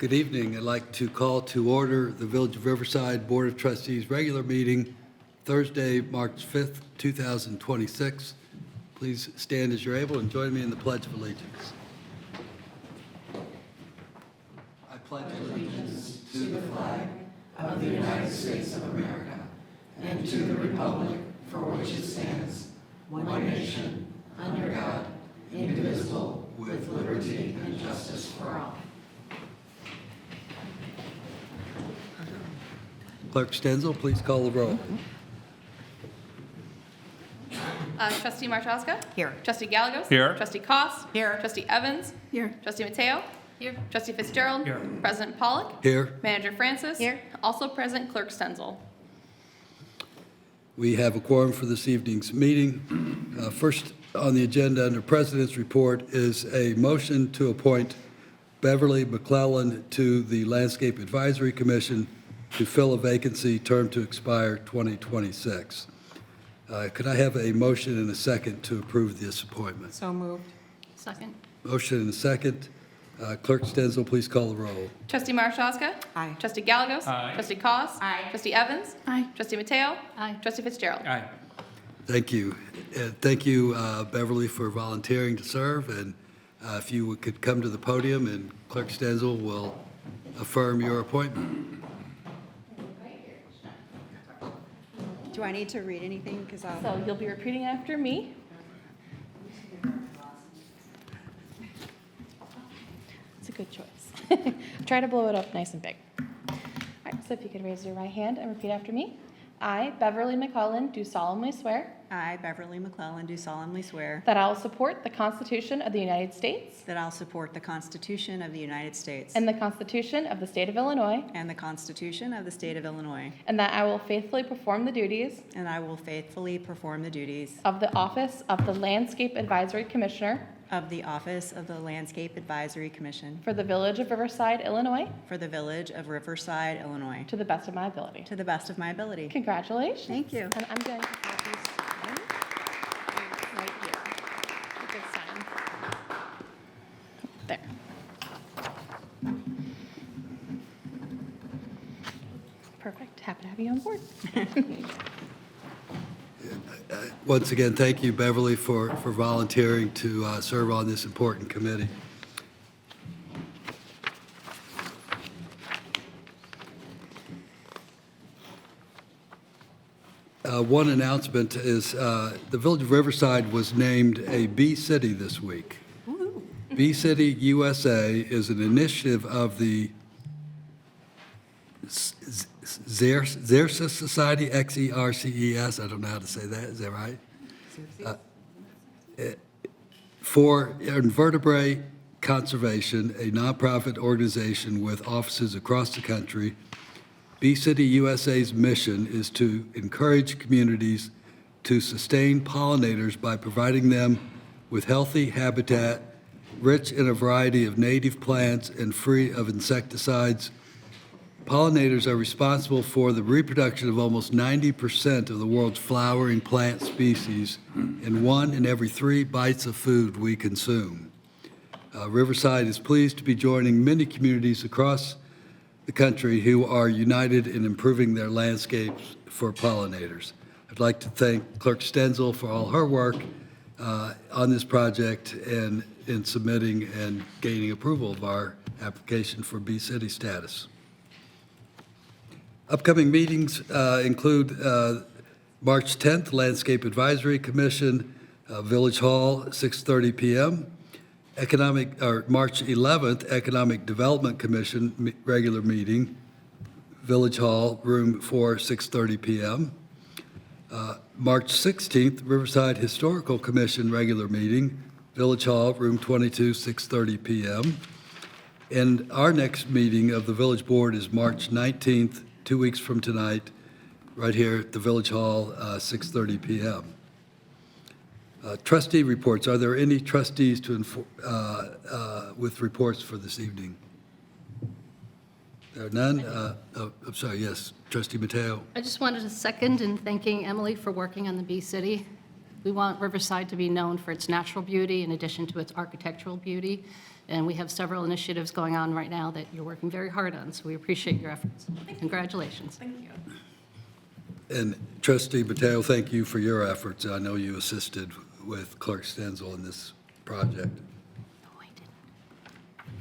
Good evening. I'd like to call to order the Village of Riverside Board of Trustees regular meeting, Thursday, March 5th, 2026. Please stand as you're able and join me in the Pledge of Allegiance. I pledge allegiance to the flag of the United States of America and to the republic for which it stands, one nation, under God, indivisible, with liberty and justice for all. Clerk Stenzel, please call the roll. Trustee Marchowska? Here. Trustee Gallegos? Here. Trustee Koss? Here. Trustee Evans? Here. Trustee Mateo? Here. Trustee Fitzgerald? Here. President Pollock? Here. Manager Francis? Here. Also present, Clerk Stenzel. We have a quorum for this evening's meeting. First on the agenda under President's Report is a motion to appoint Beverly McClellan to the Landscape Advisory Commission to fill a vacancy, term to expire 2026. Could I have a motion and a second to approve this appointment? So moved. Second. Motion and a second. Clerk Stenzel, please call the roll. Trustee Marchowska? Aye. Trustee Gallegos? Aye. Trustee Koss? Aye. Trustee Evans? Aye. Trustee Mateo? Aye. Trustee Fitzgerald? Aye. Thank you. Thank you, Beverly, for volunteering to serve. And if you could come to the podium, and Clerk Stenzel will affirm your appointment. Do I need to read anything? Because So you'll be repeating after me. It's a good choice. Try to blow it up nice and big. All right, so if you could raise your right hand and repeat after me. I, Beverly McClellan, do solemnly swear I, Beverly McClellan, do solemnly swear that I will support the Constitution of the United States that I'll support the Constitution of the United States and the Constitution of the State of Illinois, and the Constitution of the State of Illinois, and that I will faithfully perform the duties and I will faithfully perform the duties of the office of the Landscape Advisory Commissioner of the Office of the Landscape Advisory Commission for the Village of Riverside, Illinois, for the Village of Riverside, Illinois, to the best of my ability. to the best of my ability. Congratulations. Thank you. And I'm going to have these signed right here. A good sign. There. Perfect. Happy to have you on board. Once again, thank you, Beverly, for volunteering to serve on this important committee. One announcement is the Village of Riverside was named a Bee City this week. Bee City USA is an initiative of the Xerces Society, Xerces. I don't know how to say that. Is that right? For invertebrate conservation, a nonprofit organization with offices across the country. Bee City USA's mission is to encourage communities to sustain pollinators by providing them with healthy habitat, rich in a variety of native plants and free of insecticides. Pollinators are responsible for the reproduction of almost 90% of the world's flowering plant species and 1 in every 3 bites of food we consume. Riverside is pleased to be joining many communities across the country who are united in improving their landscapes for pollinators. I'd like to thank Clerk Stenzel for all her work on this project and in submitting and gaining approval of our application for Bee City status. Upcoming meetings include March 10th, Landscape Advisory Commission, Village Hall, 6:30 p.m. March 11th, Economic Development Commission regular meeting, Village Hall, room 4, 6:30 p.m. March 16th, Riverside Historical Commission regular meeting, Village Hall, room 22, 6:30 p.m. And our next meeting of the Village Board is March 19th, 2 weeks from tonight, right here at the Village Hall, 6:30 p.m. Trustee reports. Are there any trustees with reports for this evening? There are none. I'm sorry, yes. Trustee Mateo. I just wanted to second in thanking Emily for working on the Bee City. We want Riverside to be known for its natural beauty in addition to its architectural beauty. And we have several initiatives going on right now that you're working very hard on, so we appreciate your efforts. Congratulations. Thank you. And Trustee Mateo, thank you for your efforts. I know you assisted with Clerk Stenzel in this project. No, I didn't.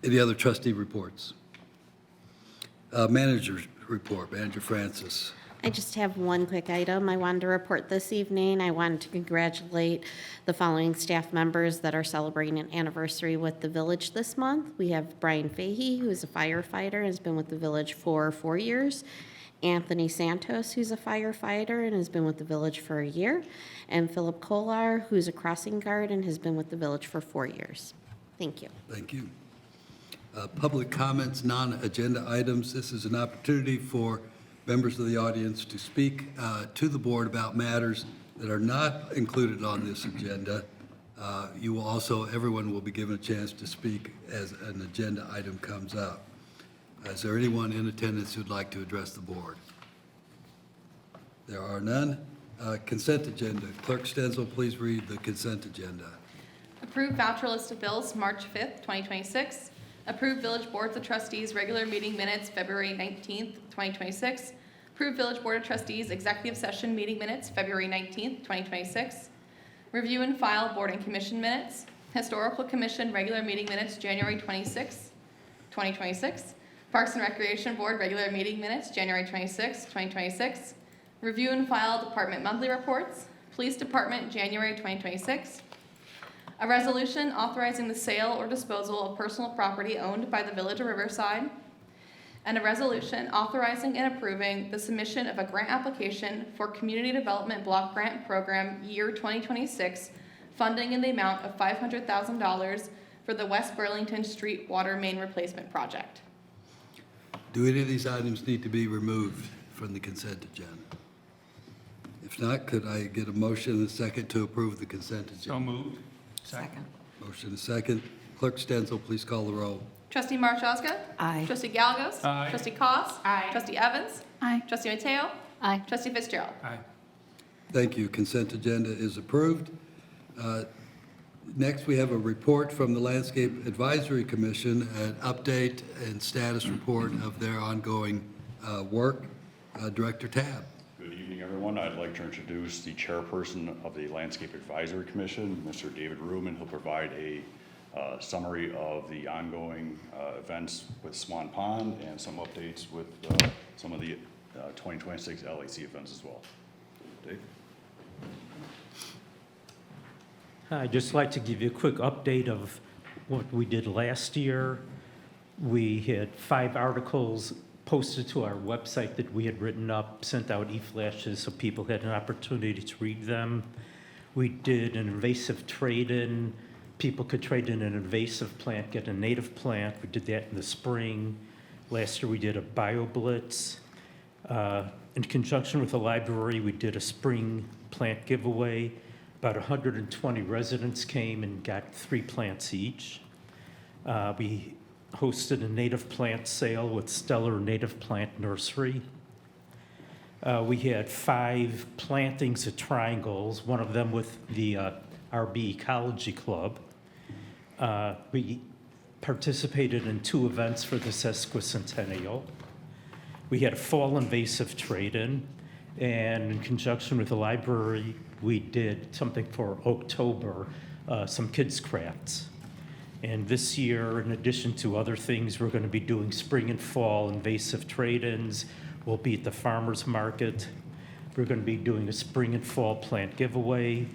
Any other trustee reports? Manager's report, Manager Francis. I just have one quick item I wanted to report this evening. I wanted to congratulate the following staff members that are celebrating an anniversary with the village this month. We have Brian Fahey, who is a firefighter and has been with the village for 4 years. Anthony Santos, who's a firefighter and has been with the village for a year. And Philip Kolar, who's a crossing guard and has been with the village for 4 years. Thank you. Thank you. Public comments, non-agenda items. This is an opportunity for members of the audience to speak to the board about matters that are not included on this agenda. You will also, everyone will be given a chance to speak as an agenda item comes up. Is there anyone in attendance who'd like to address the board? There are none. Consent agenda. Clerk Stenzel, please read the consent agenda. Approved voucher list of bills, March 5th, 2026. Approved Village Boards of Trustees regular meeting minutes, February 19th, 2026. Approved Village Board of Trustees executive session meeting minutes, February 19th, 2026. Review and file Board and Commission minutes. Historical Commission regular meeting minutes, January 26th, 2026. Parks and Recreation Board regular meeting minutes, January 26th, 2026. Review and file Department monthly reports. Police Department, January 2026. A resolution authorizing the sale or disposal of personal property owned by the Village of Riverside. And a resolution authorizing and approving the submission of a grant application for Community Development Block Grant Program Year 2026, funding in the amount of $500,000 for the West Burlington Street Water Main Replacement Project. Do any of these items need to be removed from the consent agenda? If not, could I get a motion and a second to approve the consent agenda? So moved. Second. Motion and second. Clerk Stenzel, please call the roll. Trustee Marchowska? Aye. Trustee Galagos? Aye. Trustee Koss? Aye. Trustee Evans? Aye. Trustee Mateo? Aye. Trustee Fitzgerald? Aye. Thank you. Consent agenda is approved. Next, we have a report from the Landscape Advisory Commission, an update and status report of their ongoing work. Director Tabb. Good evening, everyone. I'd like to introduce the chairperson of the Landscape Advisory Commission, Mr. David Ruman. He'll provide a summary of the ongoing events with Swan Pond and some updates with some of the 2026 LAC events as well. Dave? I'd just like to give you a quick update of what we did last year. We had 5 articles posted to our website that we had written up, sent out e-flashes so people had an opportunity to read them. We did an invasive trade-in. People could trade in an invasive plant, get a native plant. We did that in the spring. Last year we did a bio-blitz. In conjunction with the library, we did a spring plant giveaway. About 120 residents came and got 3 plants each. We hosted a native plant sale with Stellar Native Plant Nursery. We had 5 plantings of triangles, one of them with the RB Ecology Club. We participated in 2 events for the sesquicentennial. We had a fall invasive trade-in, and in conjunction with the library, we did something for October, some kids' crafts. And this year, in addition to other things, we're going to be doing spring and fall invasive trade-ins. We'll be at the farmer's market. We're going to be doing a spring and fall plant giveaway.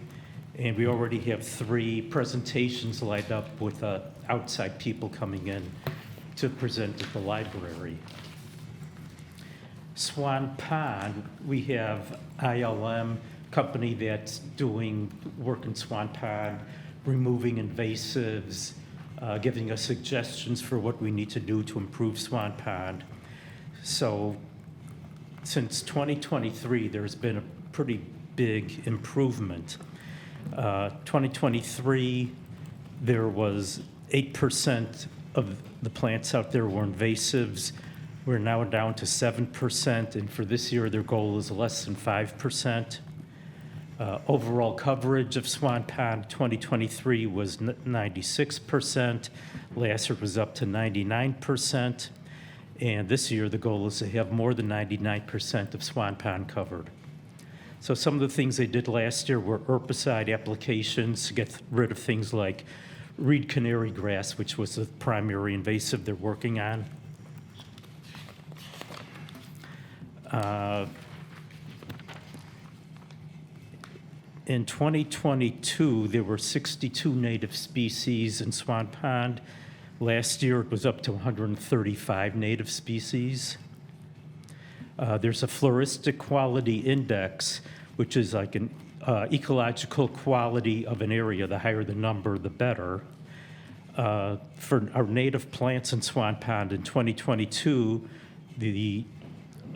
And we already have 3 presentations lined up with outside people coming in to present at the library. Swan Pond, we have ILM company that's doing work in Swan Pond, removing invasives, giving us suggestions for what we need to do to improve Swan Pond. So since 2023, there's been a pretty big improvement. 2023, there was 8% of the plants out there were invasives. We're now down to 7%, and for this year, their goal is less than 5%. Overall coverage of Swan Pond 2023 was 96%. Last year was up to 99%. And this year, the goal is to have more than 99% of Swan Pond covered. So some of the things they did last year were herbicide applications to get rid of things like reed canary grass, which was the primary invasive they're working on. In 2022, there were 62 native species in Swan Pond. Last year, it was up to 135 native species. There's a floristic quality index, which is like an ecological quality of an area. The higher the number, the better. For our native plants in Swan Pond in 2022, the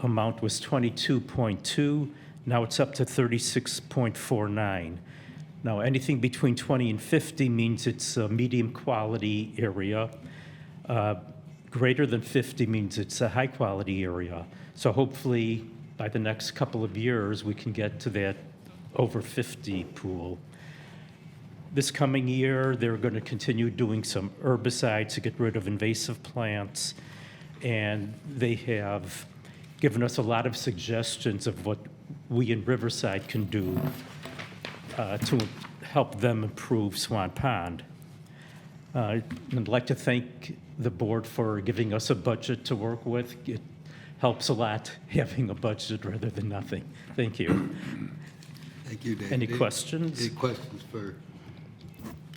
amount was 22.2. Now it's up to 36.49. Now, anything between 20 and 50 means it's a medium quality area. Greater than 50 means it's a high quality area. So hopefully by the next couple of years, we can get to that over 50 pool. This coming year, they're going to continue doing some herbicides to get rid of invasive plants. And they have given us a lot of suggestions of what we in Riverside can do to help them improve Swan Pond. I'd like to thank the board for giving us a budget to work with. It helps a lot having a budget rather than nothing. Thank you. Thank you, David. Any questions? Any questions for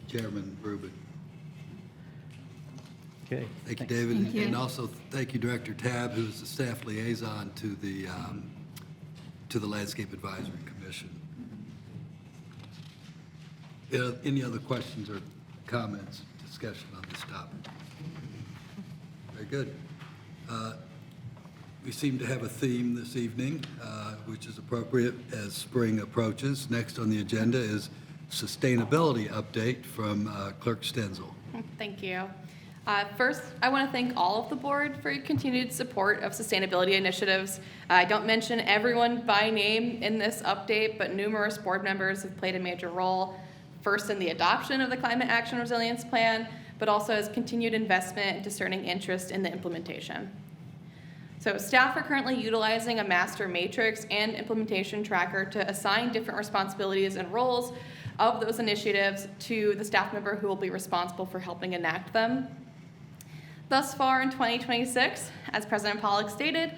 Chairman Rubin? Okay. Thank you, thanks. David. Thank you. And also, thank you, Director Tabb, who is the staff liaison to the Landscape Advisory Commission. Any other questions or comments, discussion on this topic? Very good. We seem to have a theme this evening, which is appropriate as spring approaches. Next on the agenda is sustainability update from Clerk Stenzel. Thank you. First, I want to thank all of the board for your continued support of sustainability initiatives. I don't mention everyone by name in this update, but numerous board members have played a major role, first in the adoption of the Climate Action Resilience Plan, but also as continued investment and discerning interest in the implementation. So staff are currently utilizing a master matrix and implementation tracker to assign different responsibilities and roles of those initiatives to the staff member who will be responsible for helping enact them. Thus far in 2026, as President Pollock stated,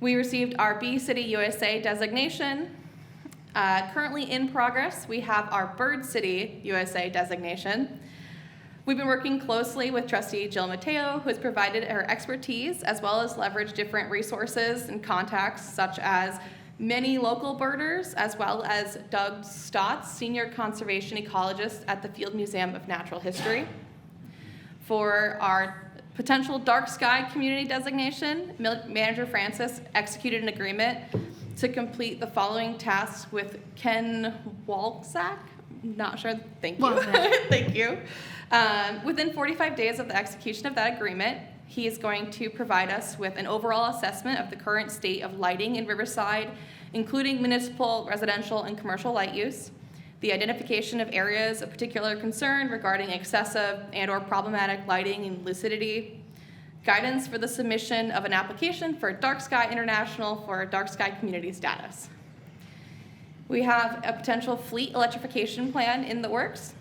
we received our Bee City USA designation. Currently in progress, we have our Bird City USA designation. We've been working closely with Trustee Jill Mateo, who has provided her expertise as well as leveraged different resources and contacts such as many local birders, as well as Doug Stotts, Senior Conservation Ecologist at the Field Museum of Natural History. For our potential dark sky community designation, Manager Francis executed an agreement to complete the following tasks with Ken Walczak. Not sure, thank you. Thank you. Within 45 days of the execution of that agreement, he is going to provide us with an overall assessment of the current state of lighting in Riverside, including municipal, residential, and commercial light use, the identification of areas of particular concern regarding excessive and/or problematic lighting and lucidity, guidance for the submission of an application for Dark Sky International for dark sky community status. We have a potential fleet electrification plan in the works.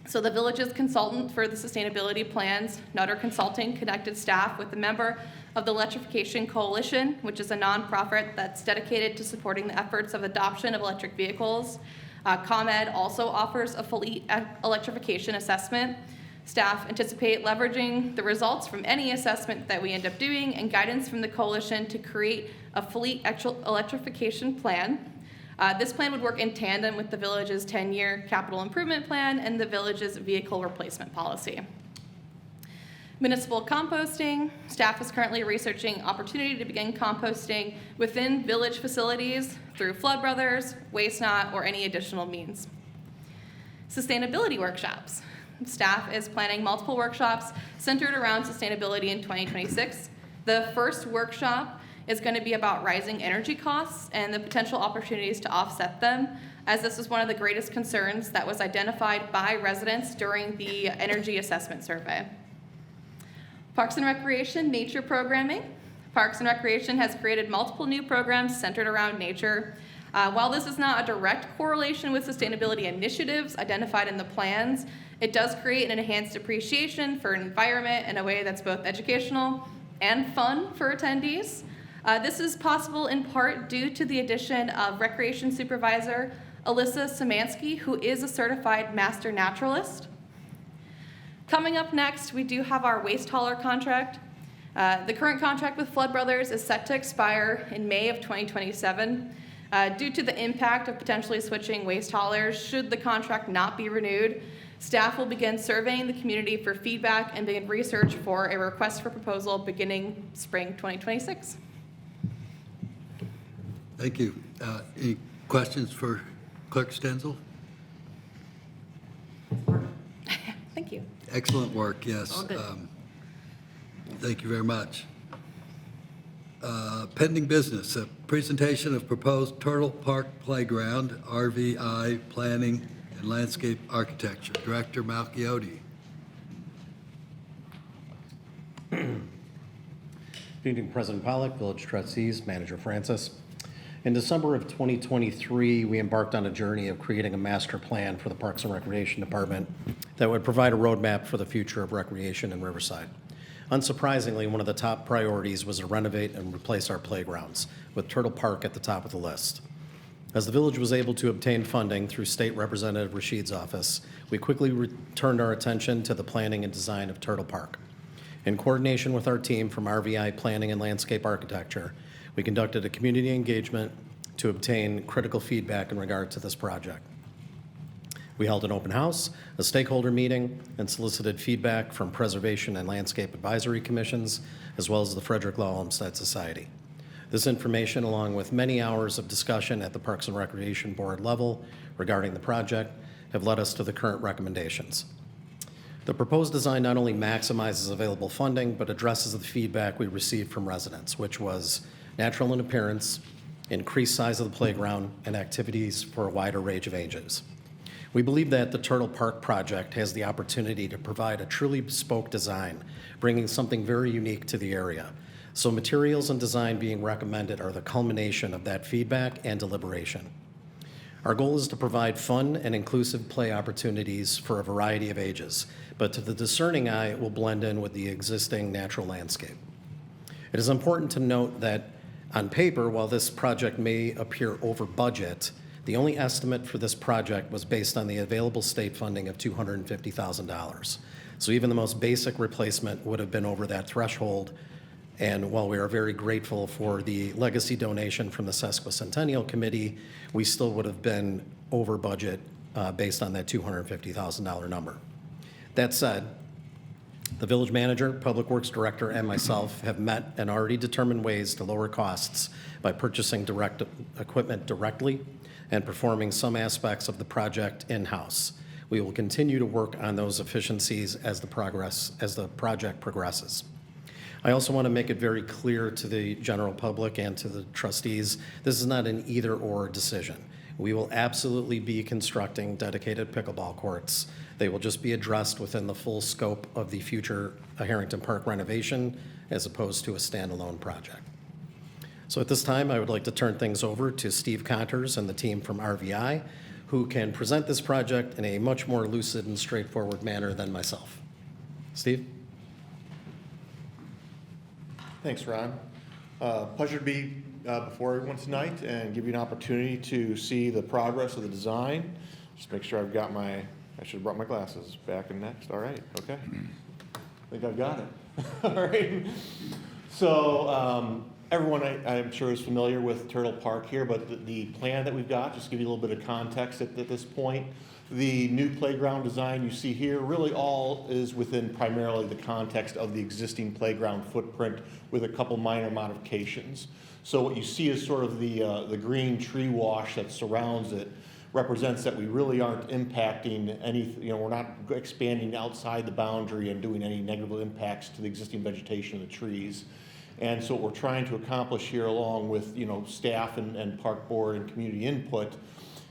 So the village's consultant for the sustainability plans, Nutter Consulting, connected staff with a member of the Electrification Coalition, which is a nonprofit that's dedicated to supporting the efforts of adoption of electric vehicles. ComEd also offers a fleet electrification assessment. Staff anticipate leveraging the results from any assessment that we end up doing and guidance from the coalition to create a fleet electrification plan. This plan would work in tandem with the village's 10-year capital improvement plan and the village's vehicle replacement policy. Municipal composting. Staff is currently researching opportunity to begin composting within village facilities through Flood Brothers, Waste Not, or any additional means. Sustainability workshops. Staff is planning multiple workshops centered around sustainability in 2026. The first workshop is going to be about rising energy costs and the potential opportunities to offset them, as this was one of the greatest concerns that was identified by residents during the energy assessment survey. Parks and Recreation nature programming. Parks and Recreation has created multiple new programs centered around nature. While this is not a direct correlation with sustainability initiatives identified in the plans, it does create an enhanced appreciation for an environment in a way that's both educational and fun for attendees. This is possible in part due to the addition of Recreation Supervisor Alyssa Szymanski, who is a certified master naturalist. Coming up next, we do have our waste hauler contract. The current contract with Flood Brothers is set to expire in May of 2027. Due to the impact of potentially switching waste haulers, should the contract not be renewed, staff will begin surveying the community for feedback and begin research for a request for proposal beginning spring 2026. Thank you. Any questions for Clerk Stenzel? Thank you. Excellent work, yes. All good. Thank you very much. Pending business, a presentation of proposed Turtle Park Playground, RVI Planning and Landscape Architecture. Director Malchiotti. Good evening, President Pollock, Village Trustees, Manager Francis. In December of 2023, we embarked on a journey of creating a master plan for the Parks and Recreation Department that would provide a roadmap for the future of recreation in Riverside. Unsurprisingly, one of the top priorities was to renovate and replace our playgrounds, with Turtle Park at the top of the list. As the village was able to obtain funding through State Representative Rashid's office, we quickly turned our attention to the planning and design of Turtle Park. In coordination with our team from RVI Planning and Landscape Architecture, we conducted a community engagement to obtain critical feedback in regard to this project. We held an open house, a stakeholder meeting, and solicited feedback from Preservation and Landscape Advisory Commissions, as well as the Frederick Law Olmsted Society. This information, along with many hours of discussion at the Parks and Recreation Board level regarding the project, have led us to the current recommendations. The proposed design not only maximizes available funding, but addresses the feedback we received from residents, which was natural in appearance, increased size of the playground, and activities for a wider range of ages. We believe that the Turtle Park project has the opportunity to provide a truly bespoke design, bringing something very unique to the area. So materials and design being recommended are the culmination of that feedback and deliberation. Our goal is to provide fun and inclusive play opportunities for a variety of ages, but to the discerning eye, it will blend in with the existing natural landscape. It is important to note that on paper, while this project may appear over budget, the only estimate for this project was based on the available state funding of $250,000. So even the most basic replacement would have been over that threshold. And while we are very grateful for the legacy donation from the Sesquicentennial Committee, we still would have been over budget based on that $250,000 number. That said, the village manager, public works director, and myself have met and already determined ways to lower costs by purchasing direct equipment directly and performing some aspects of the project in-house. We will continue to work on those efficiencies as the project progresses. I also want to make it very clear to the general public and to the trustees, this is not an either-or decision. We will absolutely be constructing dedicated pickleball courts. They will just be addressed within the full scope of the future Harrington Park renovation as opposed to a standalone project. So at this time, I would like to turn things over to Steve Conters and the team from RVI, who can present this project in a much more lucid and straightforward manner than myself. Steve? Thanks, Ron. Pleasure to be before everyone tonight and give you an opportunity to see the progress of the design. Just make sure I've got I should have brought my glasses back and next. All right, okay. I think I've got it. All right. So everyone I'm sure is familiar with Turtle Park here, but the plan that we've got, just to give you a little bit of context at this point, the new playground design you see here really all is within primarily the context of the existing playground footprint with a couple minor modifications. So what you see is sort of the green tree wash that surrounds it represents that we really aren't impacting any, we're not expanding outside the boundary and doing any negative impacts to the existing vegetation of the trees. And so what we're trying to accomplish here, along with, staff and park board and community input,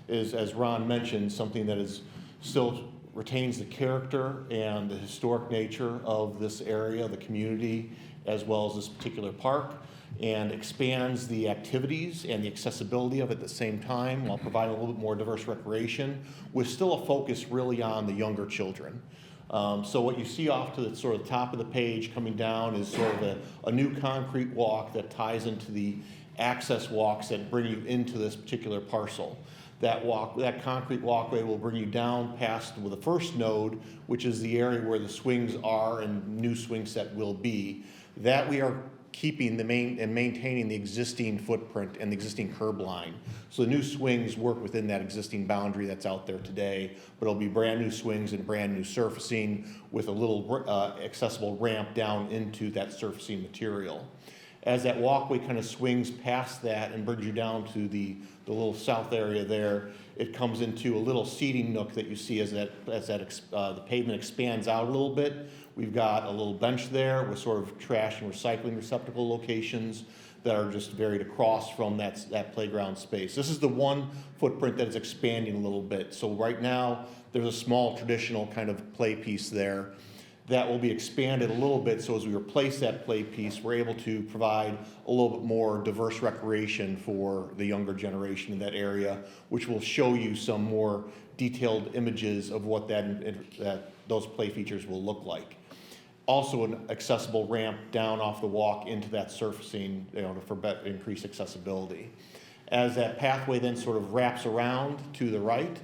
is, as Ron mentioned, something that is still retains the character and the historic nature of this area, the community, as well as this particular park, and expands the activities and the accessibility of it at the same time, while providing a little bit more diverse recreation, with still a focus really on the younger children. So what you see off to the sort of top of the page coming down is sort of a new concrete walk that ties into the access walks that bring you into this particular parcel. That concrete walkway will bring you down past the first node, which is the area where the swings are and new swing set will be. That we are keeping and maintaining the existing footprint and the existing curb line. So the new swings work within that existing boundary that's out there today, but it'll be brand new swings and brand new surfacing with a little accessible ramp down into that surfacing material. As that walkway kind of swings past that and brings you down to the little south area there, it comes into a little seating nook that you see as the pavement expands out a little bit. We've got a little bench there with sort of trash and recycling receptacle locations that are just varied across from that playground space. This is the one footprint that is expanding a little bit. So right now, there's a small traditional kind of play piece there that will be expanded a little bit, so as we replace that play piece, we're able to provide a little bit more diverse recreation for the younger generation in that area, which will show you some more detailed images of what those play features will look like. Also an accessible ramp down off the walk into that surfacing, for increased accessibility. As that pathway then sort of wraps around to the right,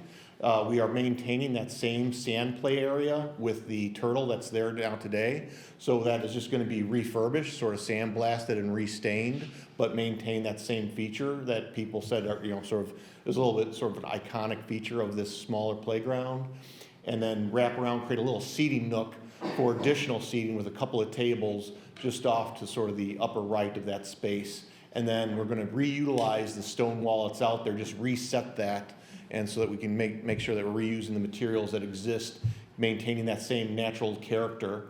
we are maintaining that same sand play area with the turtle that's there now today. So that is just going to be refurbished, sort of sandblasted and restained, but maintain that same feature that people said are, sort of is a little bit sort of an iconic feature of this smaller playground. And then wrap around, create a little seating nook for additional seating with a couple of tables just off to sort of the upper right of that space. And then we're going to reutilize the stone wall that's out there, just reset that, and so that we can make sure that we're reusing the materials that exist, maintaining that same natural character.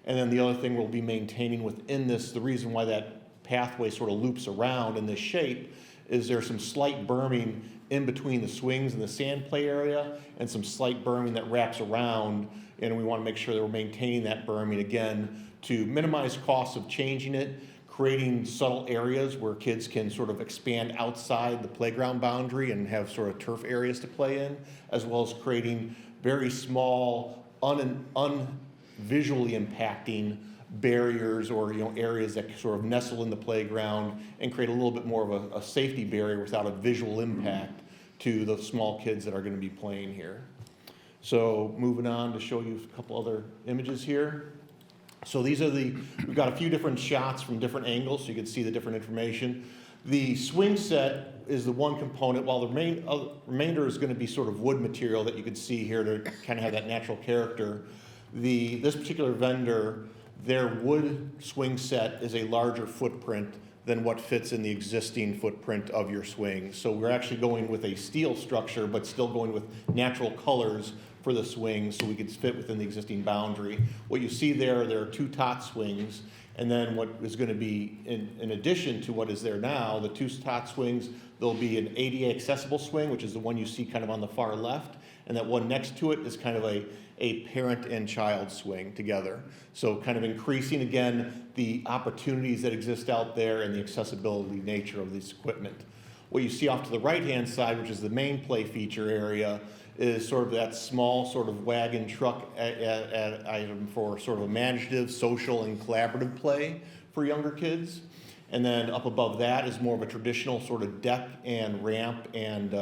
And then the other thing we'll be maintaining within this, the reason why that pathway sort of loops around in this shape, is there's some slight berming in between the swings and the sand play area, and some slight berming that wraps around, and we want to make sure that we're maintaining that berming again to minimize costs of changing it, creating subtle areas where kids can sort of expand outside the playground boundary and have sort of turf areas to play in, as well as creating very small, unvisually impacting barriers or areas that sort of nestle in the playground and create a little bit more of a safety barrier without a visual impact to the small kids that are going to be playing here. So moving on to show you a couple other images here. So these are we've got a few different shots from different angles so you can see the different information. The swing set is the one component, while the remainder is going to be sort of wood material that you can see here to kind of have that natural character. This particular vendor, their wood swing set is a larger footprint than what fits in the existing footprint of your swing. So we're actually going with a steel structure, but still going with natural colors for the swing so we could fit within the existing boundary. What you see there are two tot swings, and then what is going to be, in addition to what is there now, the two tot swings, there'll be an ADA accessible swing, which is the one you see kind of on the far left, and that one next to it is kind of a parent and child swing together. So kind of increasing, again, the opportunities that exist out there and the accessibility nature of this equipment. What you see off to the right-hand side, which is the main play feature area, is sort of that small sort of wagon truck item for sort of imaginative, social, and collaborative play for younger kids. And then up above that is more of a traditional sort of deck and ramp and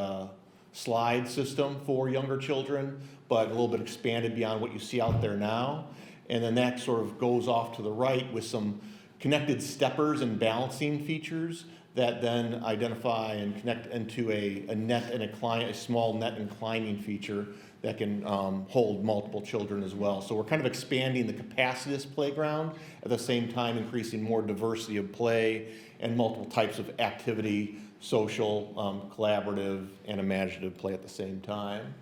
slide system for younger children, but a little bit expanded beyond what you see out there now. And then that sort of goes off to the right with some connected steppers and balancing features that then identify and connect into a net and a small net inclining feature that can hold multiple children as well. So we're kind of expanding the capacity of this playground, at the same time increasing more diversity of play and multiple types of activity, social, collaborative, and imaginative play at the same time.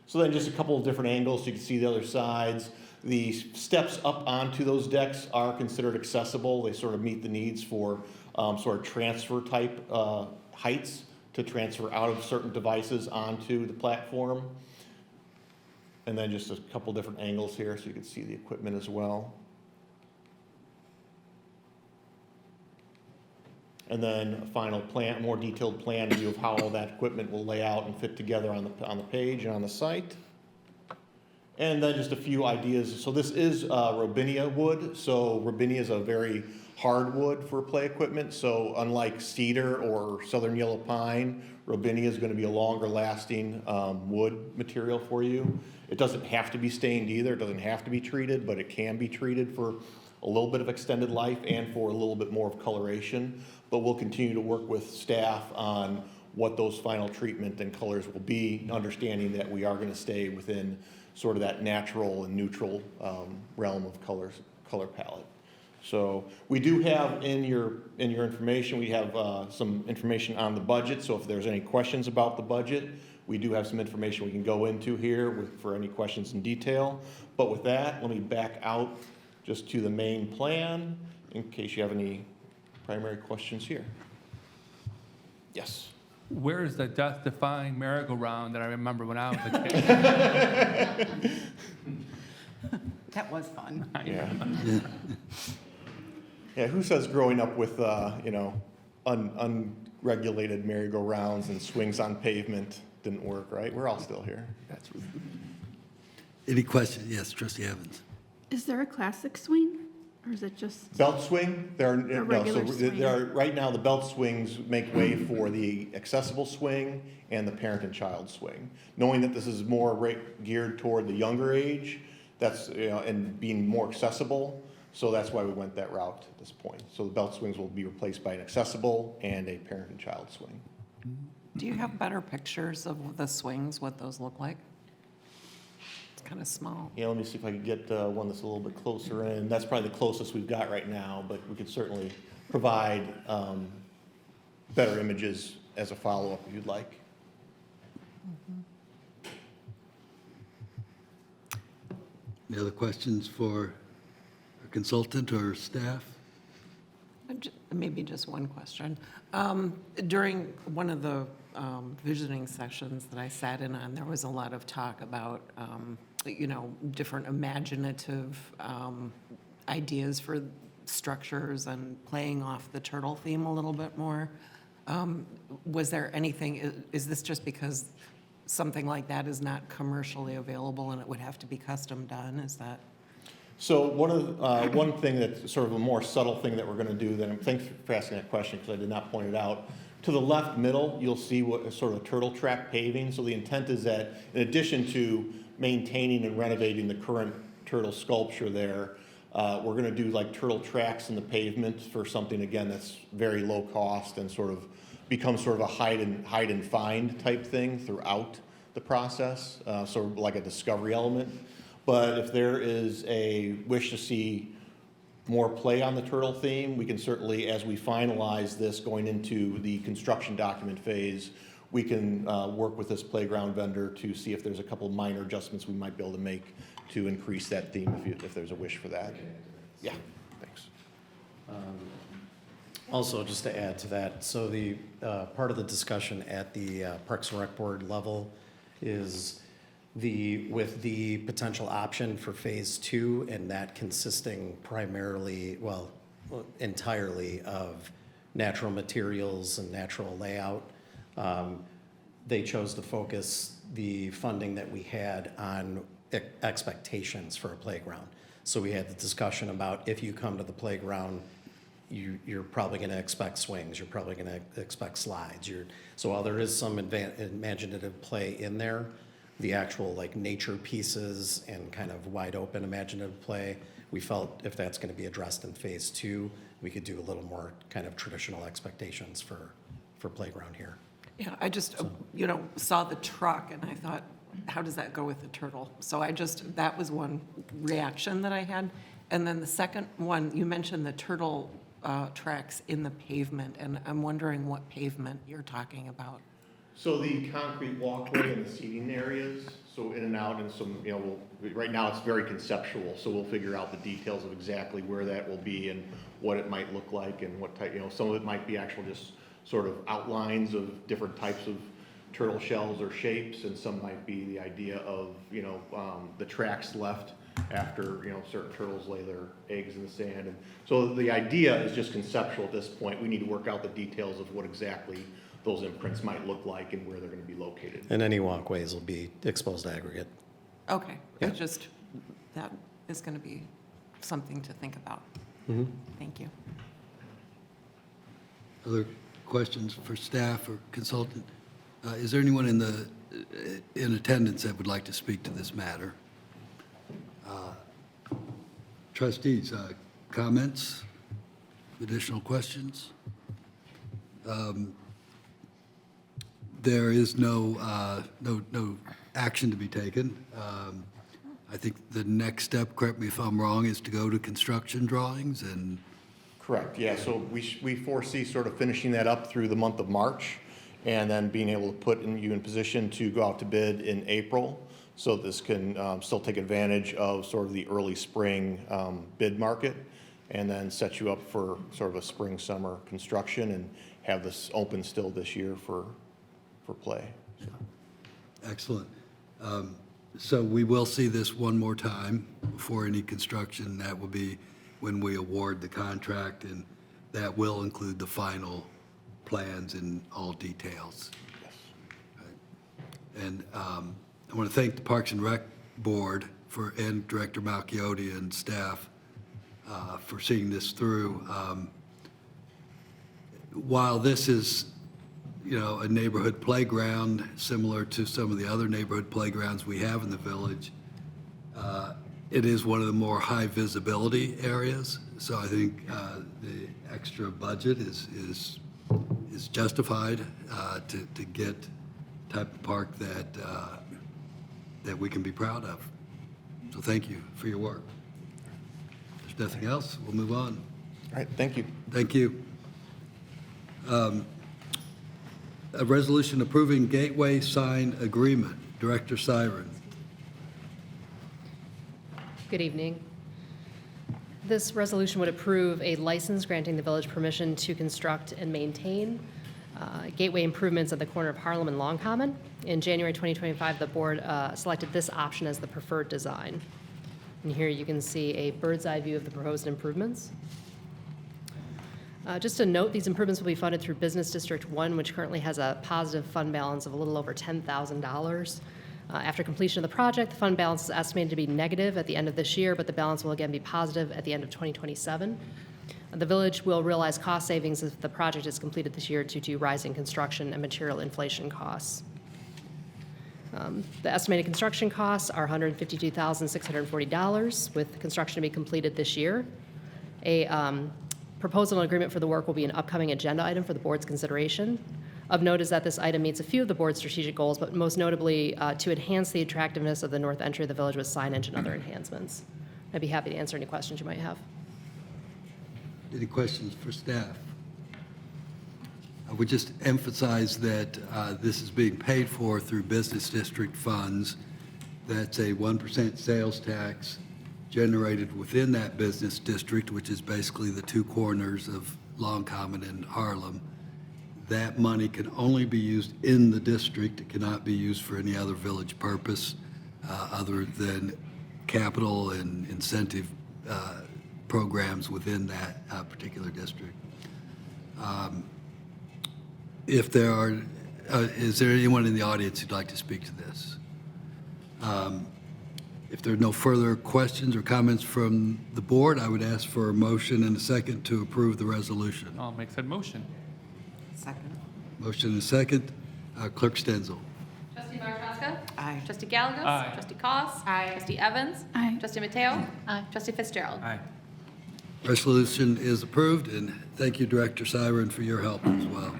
So then just a couple of different angles so you can see the other sides. The steps up onto those decks are considered accessible. They sort of meet the needs for sort of transfer type heights to transfer out of certain devices onto the platform. And then just a couple different angles here so you can see the equipment as well. And then a final plan, more detailed plan view of how all that equipment will lay out and fit together on the page and on the site. And then just a few ideas. So this is robinia wood. So robinia is a very hard wood for play equipment. So unlike cedar or southern yellow pine, robinia is going to be a longer lasting wood material for you. It doesn't have to be stained either. It doesn't have to be treated, but it can be treated for a little bit of extended life and for a little bit more of coloration. But we'll continue to work with staff on what those final treatment and colors will be, understanding that we are going to stay within sort of that natural and neutral realm of color palette. So we do have in your information, we have some information on the budget. So if there's any questions about the budget, we do have some information we can go into here for any questions in detail. But with that, let me back out just to the main plan in case you have any primary questions here. Yes. Where is the death-defying merry-go-round that I remember when I was a kid? That was fun. Yeah. Yeah, who says growing up with, unregulated merry-go-rounds and swings on pavement didn't work, right? We're all still here. That's Any questions? Yes, Trustee Evans. Is there a classic swing, or is it just? Belt swing, regular swing. right now the belt swings make way for the accessible swing and the parent and child swing. Knowing that this is more geared toward the younger age, that's, and being more accessible, so that's why we went that route at this point. So the belt swings will be replaced by an accessible and a parent and child swing. Do you have better pictures of the swings, what those look like? It's kind of small. Yeah, let me see if I can get one that's a little bit closer in. That's probably the closest we've got right now, but we could certainly provide better images as a follow-up if you'd like. Any other questions for a consultant or staff? Maybe just one question. During one of the visiting sessions that I sat in on, there was a lot of talk about, different imaginative ideas for structures and playing off the turtle theme a little bit more. Was there anything, is this just because something like that is not commercially available and it would have to be custom done? Is that? So one thing that's sort of a more subtle thing that we're going to do, thanks for asking that question because I did not point it out. To the left middle, you'll see what sort of turtle track paving. So the intent is that in addition to maintaining and renovating the current turtle sculpture there, we're going to do like turtle tracks in the pavement for something, again, that's very low cost and sort of becomes sort of a hide and find type thing throughout the process, sort of like a discovery element. But if there is a wish to see more play on the turtle theme, we can certainly, as we finalize this going into the construction document phase, we can work with this playground vendor to see if there's a couple minor adjustments we might be able to make to increase that theme if there's a wish for that. Yeah, thanks. Also, just to add to that, so the part of the discussion at the Parks and Rec Board level is with the potential option for Phase 2 and that consisting primarily, entirely of natural materials and natural layout, they chose to focus the funding that we had on expectations for a playground. So we had the discussion about if you come to the playground, you're probably going to expect swings, you're probably going to expect slides. So while there is some imaginative play in there, the actual like nature pieces and kind of wide open imaginative play, we felt if that's going to be addressed in Phase 2, we could do a little more kind of traditional expectations for playground here. Yeah, I just, saw the truck and I thought, how does that go with the turtle? So that was one reaction that I had. And then the second one, you mentioned the turtle tracks in the pavement, and I'm wondering what pavement you're talking about. So the concrete walkway and the seating areas, so in and out, and some, right now it's very conceptual, so we'll figure out the details of exactly where that will be and what it might look like and what type, some of it might be actual just sort of outlines of different types of turtle shells or shapes, and some might be the idea of, the tracks left after, certain turtles lay their eggs in the sand. And so the idea is just conceptual at this point. We need to work out the details of what exactly those imprints might look like and where they're going to be located. And any walkways will be exposed aggregate. Okay, Yeah. that is going to be something to think about. Mhm. Thank you. Other questions for staff or consultant? Is there anyone in attendance that would like to speak to this matter? Trustees, comments, additional questions? There is no action to be taken. I think the next step, correct me if I'm wrong, is to go to construction drawings and Correct, yeah, so we foresee sort of finishing that up through the month of March, and then being able to put you in position to go out to bid in April, so this can still take advantage of sort of the early spring bid market, and then set you up for sort of a spring, summer construction, and have this open still this year for play. excellent. So we will see this one more time before any construction. That will be when we award the contract, and that will include the final plans and all details. And I want to thank the Parks and Rec Board and Director Malchiotti and staff for seeing this through. While this is, a neighborhood playground similar to some of the other neighborhood playgrounds we have in the village, it is one of the more high visibility areas. So I think the extra budget is justified to get type of park that we can be proud of. So thank you for your work. If there's nothing else, we'll move on. All right, thank you. Thank you. A resolution approving gateway sign agreement. Director Siren. Good evening. This resolution would approve a license granting the village permission to construct and maintain gateway improvements at the corner of Harlem and Long Common. In January 2025, the board selected this option as the preferred design. And here you can see a bird's eye view of the proposed improvements. Just to note, these improvements will be funded through Business District 1, which currently has a positive fund balance of a little over $10,000. After completion of the project, the fund balance is estimated to be negative at the end of this year, but the balance will again be positive at the end of 2027. The village will realize cost savings if the project is completed this year due to rising construction and material inflation costs. The estimated construction costs are $152,640, with construction to be completed this year. A proposal and agreement for the work will be an upcoming agenda item for the board's consideration. Of note is that this item meets a few of the board's strategic goals, but most notably to enhance the attractiveness of the north entry of the village with signage and other enhancements. I'd be happy to answer any questions you might have. Any questions for staff? I would just emphasize that this is being paid for through business district funds. That's a 1% sales tax generated within that business district, which is basically the two corners of Long Common and Harlem. That money can only be used in the district. It cannot be used for any other village purpose other than capital and incentive programs within that particular district. If there are, is there anyone in the audience who'd like to speak to this? If there are no further questions or comments from the board, I would ask for a motion and a second to approve the resolution. I'll make that motion. Second. Motion and a second. Clerk Stenzel. Trustee Mariaska? Aye. Trustee Galagos? Aye. Trustee Cost? Aye. Trustee Evans? Aye. Trustee Mateo? Aye. Trustee Fitzgerald? Aye. Resolution is approved, and thank you, Director Siren, for your help as well.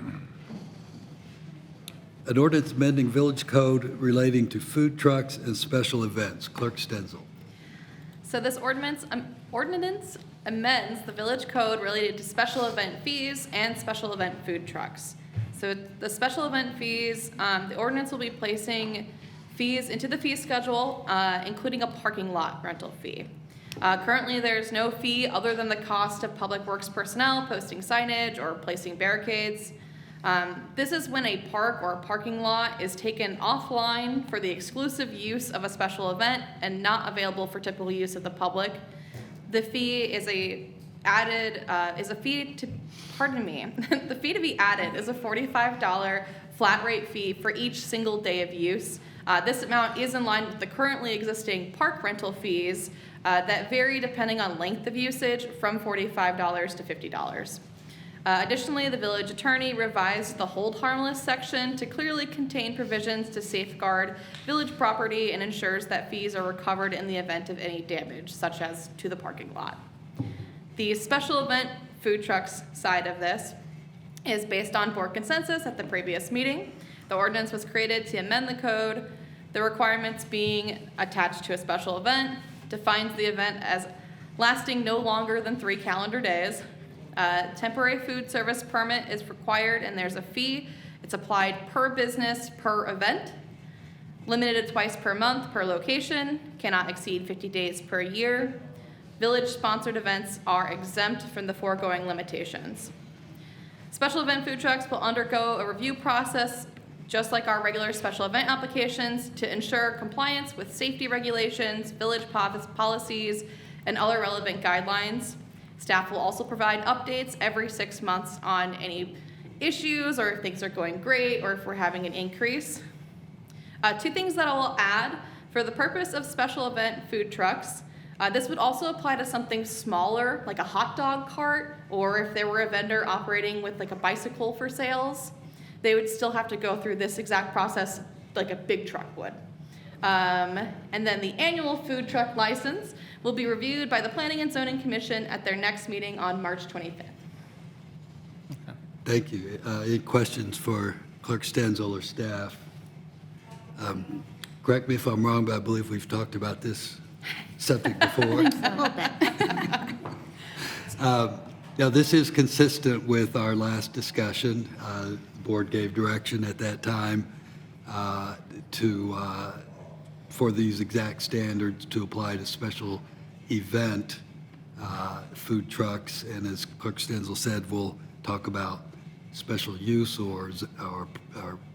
An ordinance amending village code relating to food trucks and special events. Clerk Stenzel. So this ordinance amends the village code related to special event fees and special event food trucks. So the special event fees, the ordinance will be placing fees into the fee schedule, including a parking lot rental fee. Currently, there's no fee other than the cost of public works personnel posting signage or placing barricades. This is when a park or a parking lot is taken offline for the exclusive use of a special event and not available for typical use of the public. The fee is the fee to be added is a $45 flat rate fee for each single day of use. This amount is in line with the currently existing park rental fees that vary depending on length of usage from $45 to $50. Additionally, the village attorney revised the hold harmless section to clearly contain provisions to safeguard village property and ensures that fees are recovered in the event of any damage, such as to the parking lot. The special event food trucks side of this is based on board consensus at the previous meeting. The ordinance was created to amend the code, the requirements being attached to a special event, defines the event as lasting no longer than 3 calendar days. Temporary food service permit is required and there's a fee. It's applied per business, per event. Limited to twice per month, per location, cannot exceed 50 days per year. Village-sponsored events are exempt from the foregoing limitations. Special event food trucks will undergo a review process just like our regular special event applications to ensure compliance with safety regulations, village policies, and other relevant guidelines. Staff will also provide updates every 6 months on any issues or if things are going great or if we're having an increase. 2 things that I will add for the purpose of special event food trucks. This would also apply to something smaller, like a hot dog cart, or if there were a vendor operating with like a bicycle for sales, they would still have to go through this exact process like a big truck would. And then the annual food truck license will be reviewed by the Planning and Zoning Commission at their next meeting on March 25th. Thank you. Any questions for Clerk Stenzel or staff? Correct me if I'm wrong, but I believe we've talked about this subject before. Now, this is consistent with our last discussion. The board gave direction at that time for these exact standards to apply to special event food trucks. And as Clerk Stenzel said, we'll talk about special use or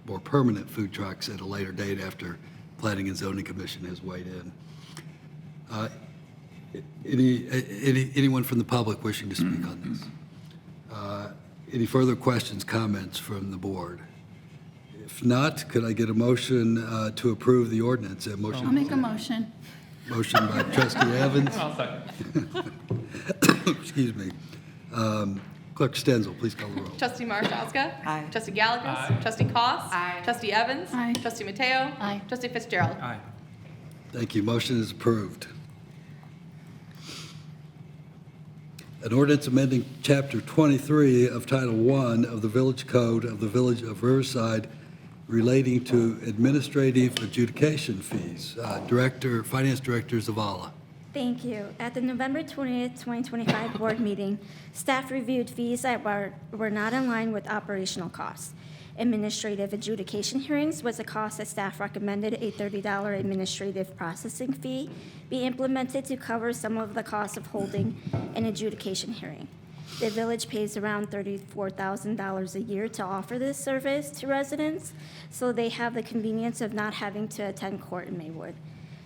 more permanent food trucks at a later date after Planning and Zoning Commission has weighed in. Anyone from the public wishing to speak on this? Any further questions, comments from the board? If not, could I get a motion to approve the ordinance? I'll make a motion. Motion by Trustee Evans. I'll second. Excuse me. Clerk Stenzel, please call the roll. Trustee Marshallska. Aye. Trustee Gallagher. Aye. Trustee Koss. Aye. Trustee Evans. Aye. Trustee Mateo. Aye. Trustee Fitzgerald. Aye. Thank you. Motion is approved. An ordinance amending Chapter 23 of Title I of the Village Code of the Village of Riverside relating to administrative adjudication fees. Finance Director Zavala. Thank you. At the November 20th, 2025 board meeting, staff reviewed fees that were not in line with operational costs. Administrative adjudication hearings was a cost that staff recommended a $30 administrative processing fee be implemented to cover some of the costs of holding an adjudication hearing. The village pays around $34,000 a year to offer this service to residents, so they have the convenience of not having to attend court in Maywood.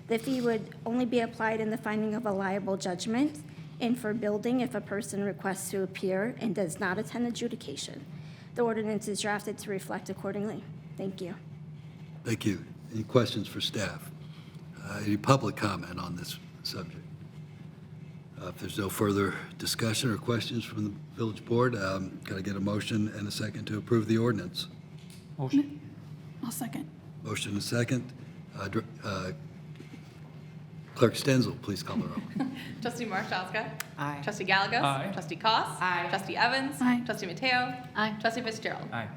The fee would only be applied in the finding of a liable judgment and for building if a person requests to appear and does not attend adjudication. The ordinance is drafted to reflect accordingly. Thank you. Thank you. Any questions for staff? Any public comment on this subject? If there's no further discussion or questions from the village board, can I get a motion and a second to approve the ordinance? Motion. I'll second. Motion and second. Clerk Stenzel, please call the roll. Trustee Marshallska. Aye. Trustee Gallagher. Aye. Trustee Koss. Aye. Trustee Evans. Aye. Trustee Mateo. Aye. Trustee Fitzgerald. Aye.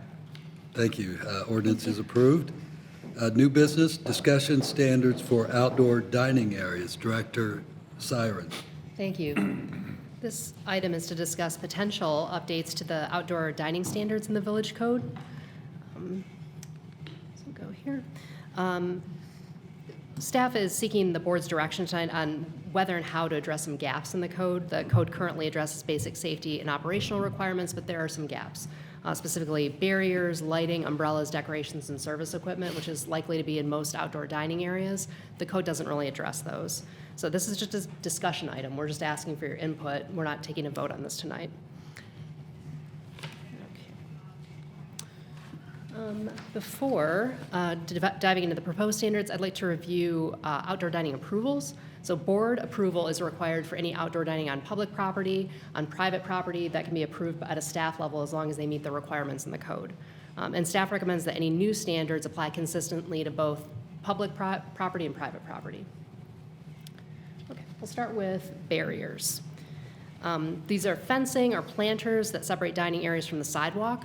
Thank you. Ordinance is approved. New business, discussion standards for outdoor dining areas. Director Siren. Thank you. This item is to discuss potential updates to the outdoor dining standards in the village code. So go here. Staff is seeking the board's direction tonight on whether and how to address some gaps in the code. The code currently addresses basic safety and operational requirements, but there are some gaps, specifically barriers, lighting, umbrellas, decorations, and service equipment, which is likely to be in most outdoor dining areas. The code doesn't really address those. So this is just a discussion item. We're just asking for your input. We're not taking a vote on this tonight. Before diving into the proposed standards, I'd like to review outdoor dining approvals. So board approval is required for any outdoor dining on public property, on private property that can be approved at a staff level as long as they meet the requirements in the code. And staff recommends that any new standards apply consistently to both public property and private property. Okay, we'll start with barriers. These are fencing or planters that separate dining areas from the sidewalk.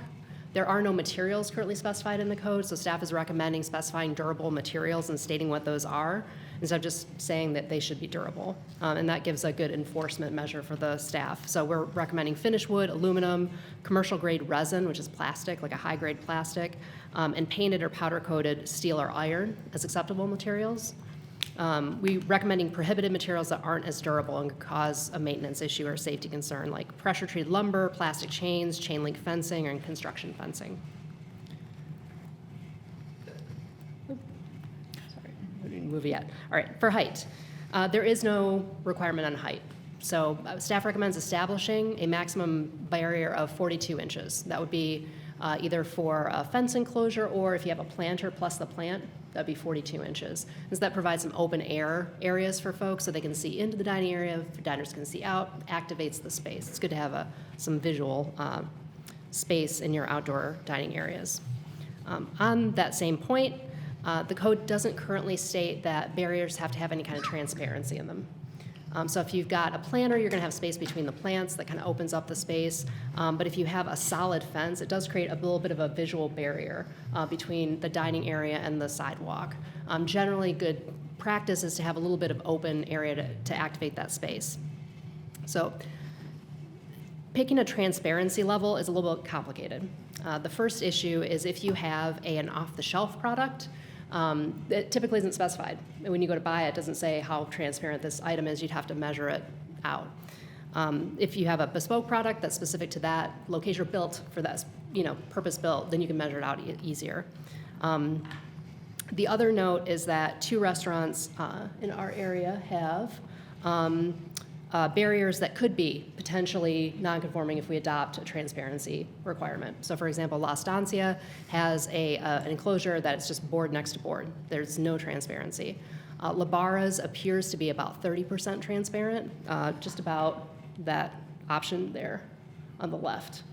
There are no materials currently specified in the code, so staff is recommending specifying durable materials and stating what those are, instead of just saying that they should be durable. And that gives a good enforcement measure for the staff. So we're recommending finished wood, aluminum, commercial grade resin, which is plastic, like a high grade plastic, and painted or powder coated steel or iron as acceptable materials. We recommending prohibited materials that aren't as durable and could cause a maintenance issue or safety concern, like pressure-treated lumber, plastic chains, chain link fencing, or construction fencing. Sorry, I didn't move yet. All right, for height, there is no requirement on height. So staff recommends establishing a maximum barrier of 42 inches. That would be either for a fence enclosure or if you have a planter plus the plant, that'd be 42 inches. And so that provides some open air areas for folks so they can see into the dining area, diners can see out, activates the space. It's good to have some visual space in your outdoor dining areas. On that same point, the code doesn't currently state that barriers have to have any kind of transparency in them. So if you've got a planter, you're going to have space between the plants that kind of opens up the space. But if you have a solid fence, it does create a little bit of a visual barrier between the dining area and the sidewalk. Generally, good practice is to have a little bit of open area to activate that space. So picking a transparency level is a little bit complicated. The first issue is if you have an off-the-shelf product, it typically isn't specified. When you go to buy it, it doesn't say how transparent this item is. You'd have to measure it out. If you have a bespoke product that's specific to that location or built for that, purpose built, then you can measure it out easier. The other note is that 2 restaurants in our area have barriers that could be potentially non-conforming if we adopt a transparency requirement. So for example, La Estancia has an enclosure that's just board next to board. There's no transparency. La Barra's appears to be about 30% transparent, just about that option there on the left.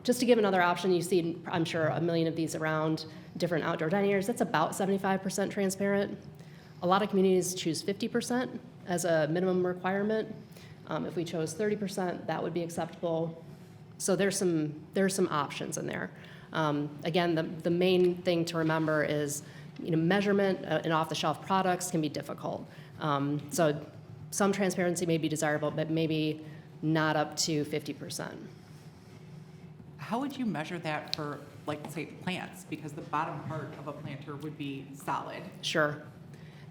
Just to give another option, you see, I'm sure, a million of these around different outdoor dining areas. That's about 75% transparent. A lot of communities choose 50% as a minimum requirement. If we chose 30%, that would be acceptable. So there's some options in there. Again, the main thing to remember is, measurement in off-the-shelf products can be difficult. So some transparency may be desirable, but maybe not up to 50%. How would you measure that for, say, plants? Because the bottom part of a planter would be solid. Sure.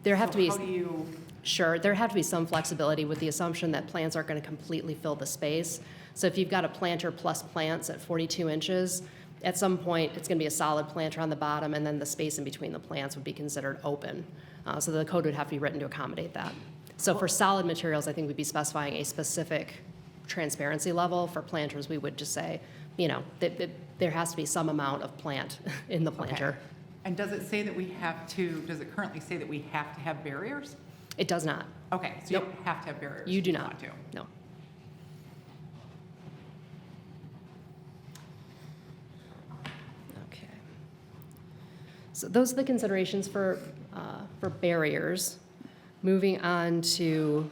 There have to be. How do you? Sure, there have to be some flexibility with the assumption that plants aren't going to completely fill the space. So if you've got a planter plus plants at 42 inches, at some point it's going to be a solid planter on the bottom, and then the space in between the plants would be considered open. So the code would have to be written to accommodate that. So for solid materials, I think we'd be specifying a specific transparency level. For planters, we would just say, that there has to be some amount of plant in the planter. Okay. And does it say that does it currently say that we have to have barriers? It does not. Okay, so you don't have to have barriers. You do if not. Want to. No. Okay. So those are the considerations for barriers. Moving on to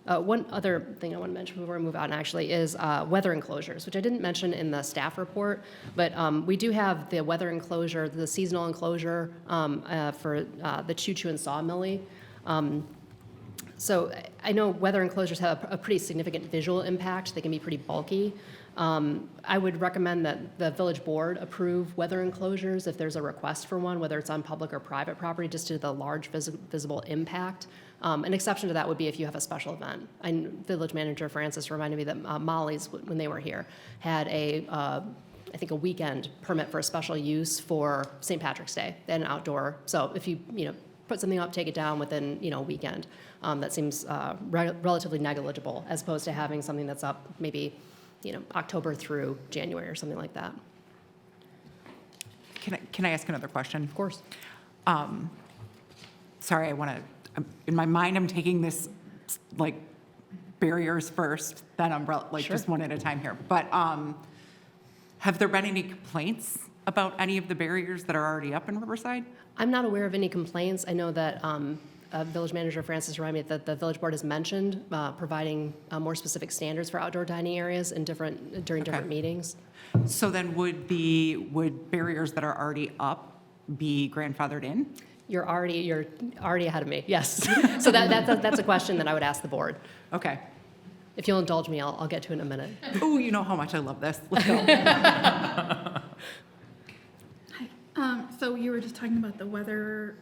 one other thing I want to mention before we move on actually is weather enclosures, which I didn't mention in the staff report, but we do have the weather enclosure, the seasonal enclosure for the Choo-Choo and Sawmilly. So I know weather enclosures have a pretty significant visual impact. They can be pretty bulky. I would recommend that the village board approve weather enclosures if there's a request for one, whether it's on public or private property, just due to the large visible impact. An exception to that would be if you have a special event. Village Manager Francis reminded me that Molly's, when they were here, had I think a weekend permit for a special use for St. Patrick's Day, an outdoor. So if you put something up, take it down within a weekend, that seems relatively negligible, as opposed to having something that's up maybe October through January or something like that. Can I ask another question? Of course. Sorry, in my mind, I'm taking this like barriers first, then umbrella, like Sure. just one at a time here. But have there been any complaints about any of the barriers that are already up in Riverside? I'm not aware of any complaints. I know that Village Manager Francis reminded me that the village board has mentioned providing more specific standards for outdoor dining areas during different meetings. So then would barriers that are already up be grandfathered in? You're already ahead of me. Yes. So that's a question that I would ask the board. Okay. If you'll indulge me, I'll get to it in a minute. Oh, you know how much I love this. Let's go. So you were just talking about the weather.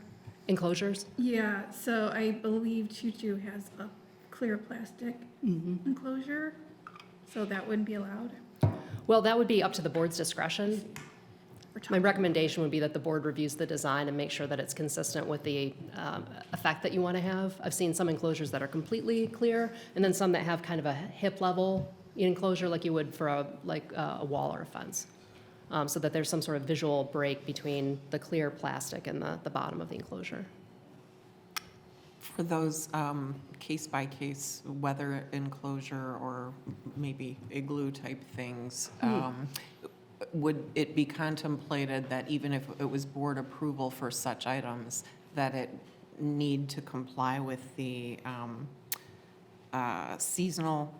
Enclosures? Yeah, so I believe Choo-Choo has a clear plastic enclosure, so that wouldn't be allowed. Well, that would be up to the board's discretion. My recommendation would be that the board reviews the design and make sure that it's consistent with the effect that you want to have. I've seen some enclosures that are completely clear, and then some that have kind of a hip level enclosure like you would for a wall or a fence, so that there's some sort of visual break between the clear plastic and the bottom of the enclosure. For those case-by-case weather enclosure or maybe igloo type things, would it be contemplated that even if it was board approval for such items, that it need to comply with the seasonal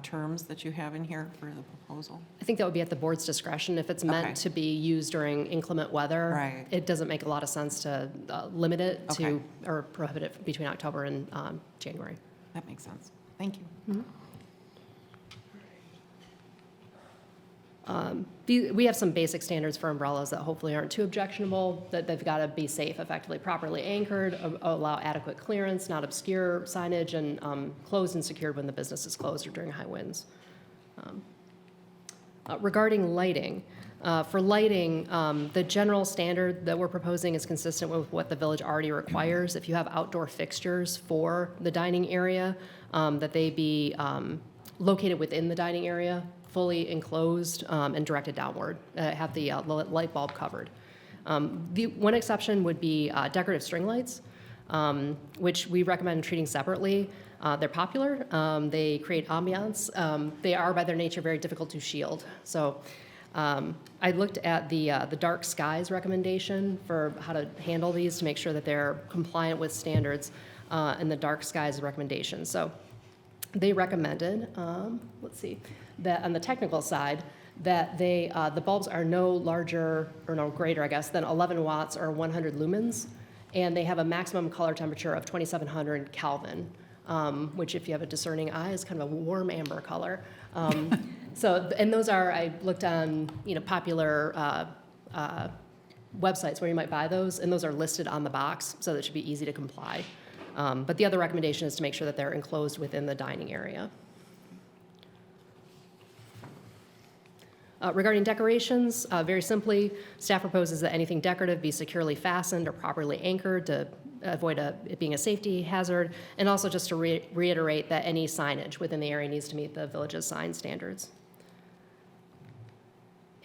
terms that you have in here for the proposal? I think that would be at the board's discretion. If it's meant to be used during inclement weather, Right. it doesn't make a lot of sense to limit it Okay. or prohibit it between October and January. That makes sense. Thank you. We have some basic standards for umbrellas that hopefully aren't too objectionable, that they've got to be safe, effectively properly anchored, allow adequate clearance, not obscure signage, and closed and secured when the business is closed or during high winds. Regarding lighting, for lighting, the general standard that we're proposing is consistent with what the village already requires. If you have outdoor fixtures for the dining area, that they be located within the dining area, fully enclosed and directed downward, have the light bulb covered. The one exception would be decorative string lights, which we recommend treating separately. They're popular. They create ambiance. They are, by their nature, very difficult to shield. So I looked at the dark skies recommendation for how to handle these to make sure that they're compliant with standards and the dark skies recommendation. So they recommended, that on the technical side, that the bulbs are no larger, or no greater, I guess, than 11 watts or 100 lumens, and they have a maximum color temperature of 2700 Kelvin, which, if you have a discerning eye, is kind of a warm amber color. And those are, I looked on, popular websites where you might buy those, and those are listed on the box, so that should be easy to comply. But the other recommendation is to make sure that they're enclosed within the dining area. Regarding decorations, very simply, staff proposes that anything decorative be securely fastened or properly anchored to avoid it being a safety hazard, and also just to reiterate that any signage within the area needs to meet the village's sign standards.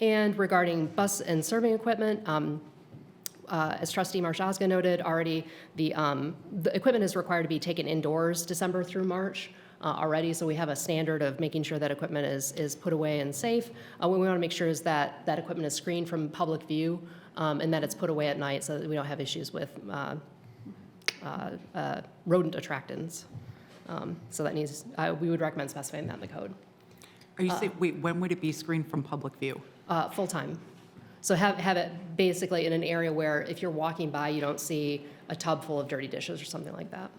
And regarding bus and serving equipment, as Trustee Marshaga noted already, the equipment is required to be taken indoors December through March already, so we have a standard of making sure that equipment is put away and safe. What we want to make sure is that that equipment is screened from public view and that it's put away at night so that we don't have issues with rodent attractants. So that needs, we would recommend specifying that in the code. Are you saying, wait, when would it be screened from public view? Full-time. So have it basically in an area where if you're walking by, you don't see a tub full of dirty dishes or something like that.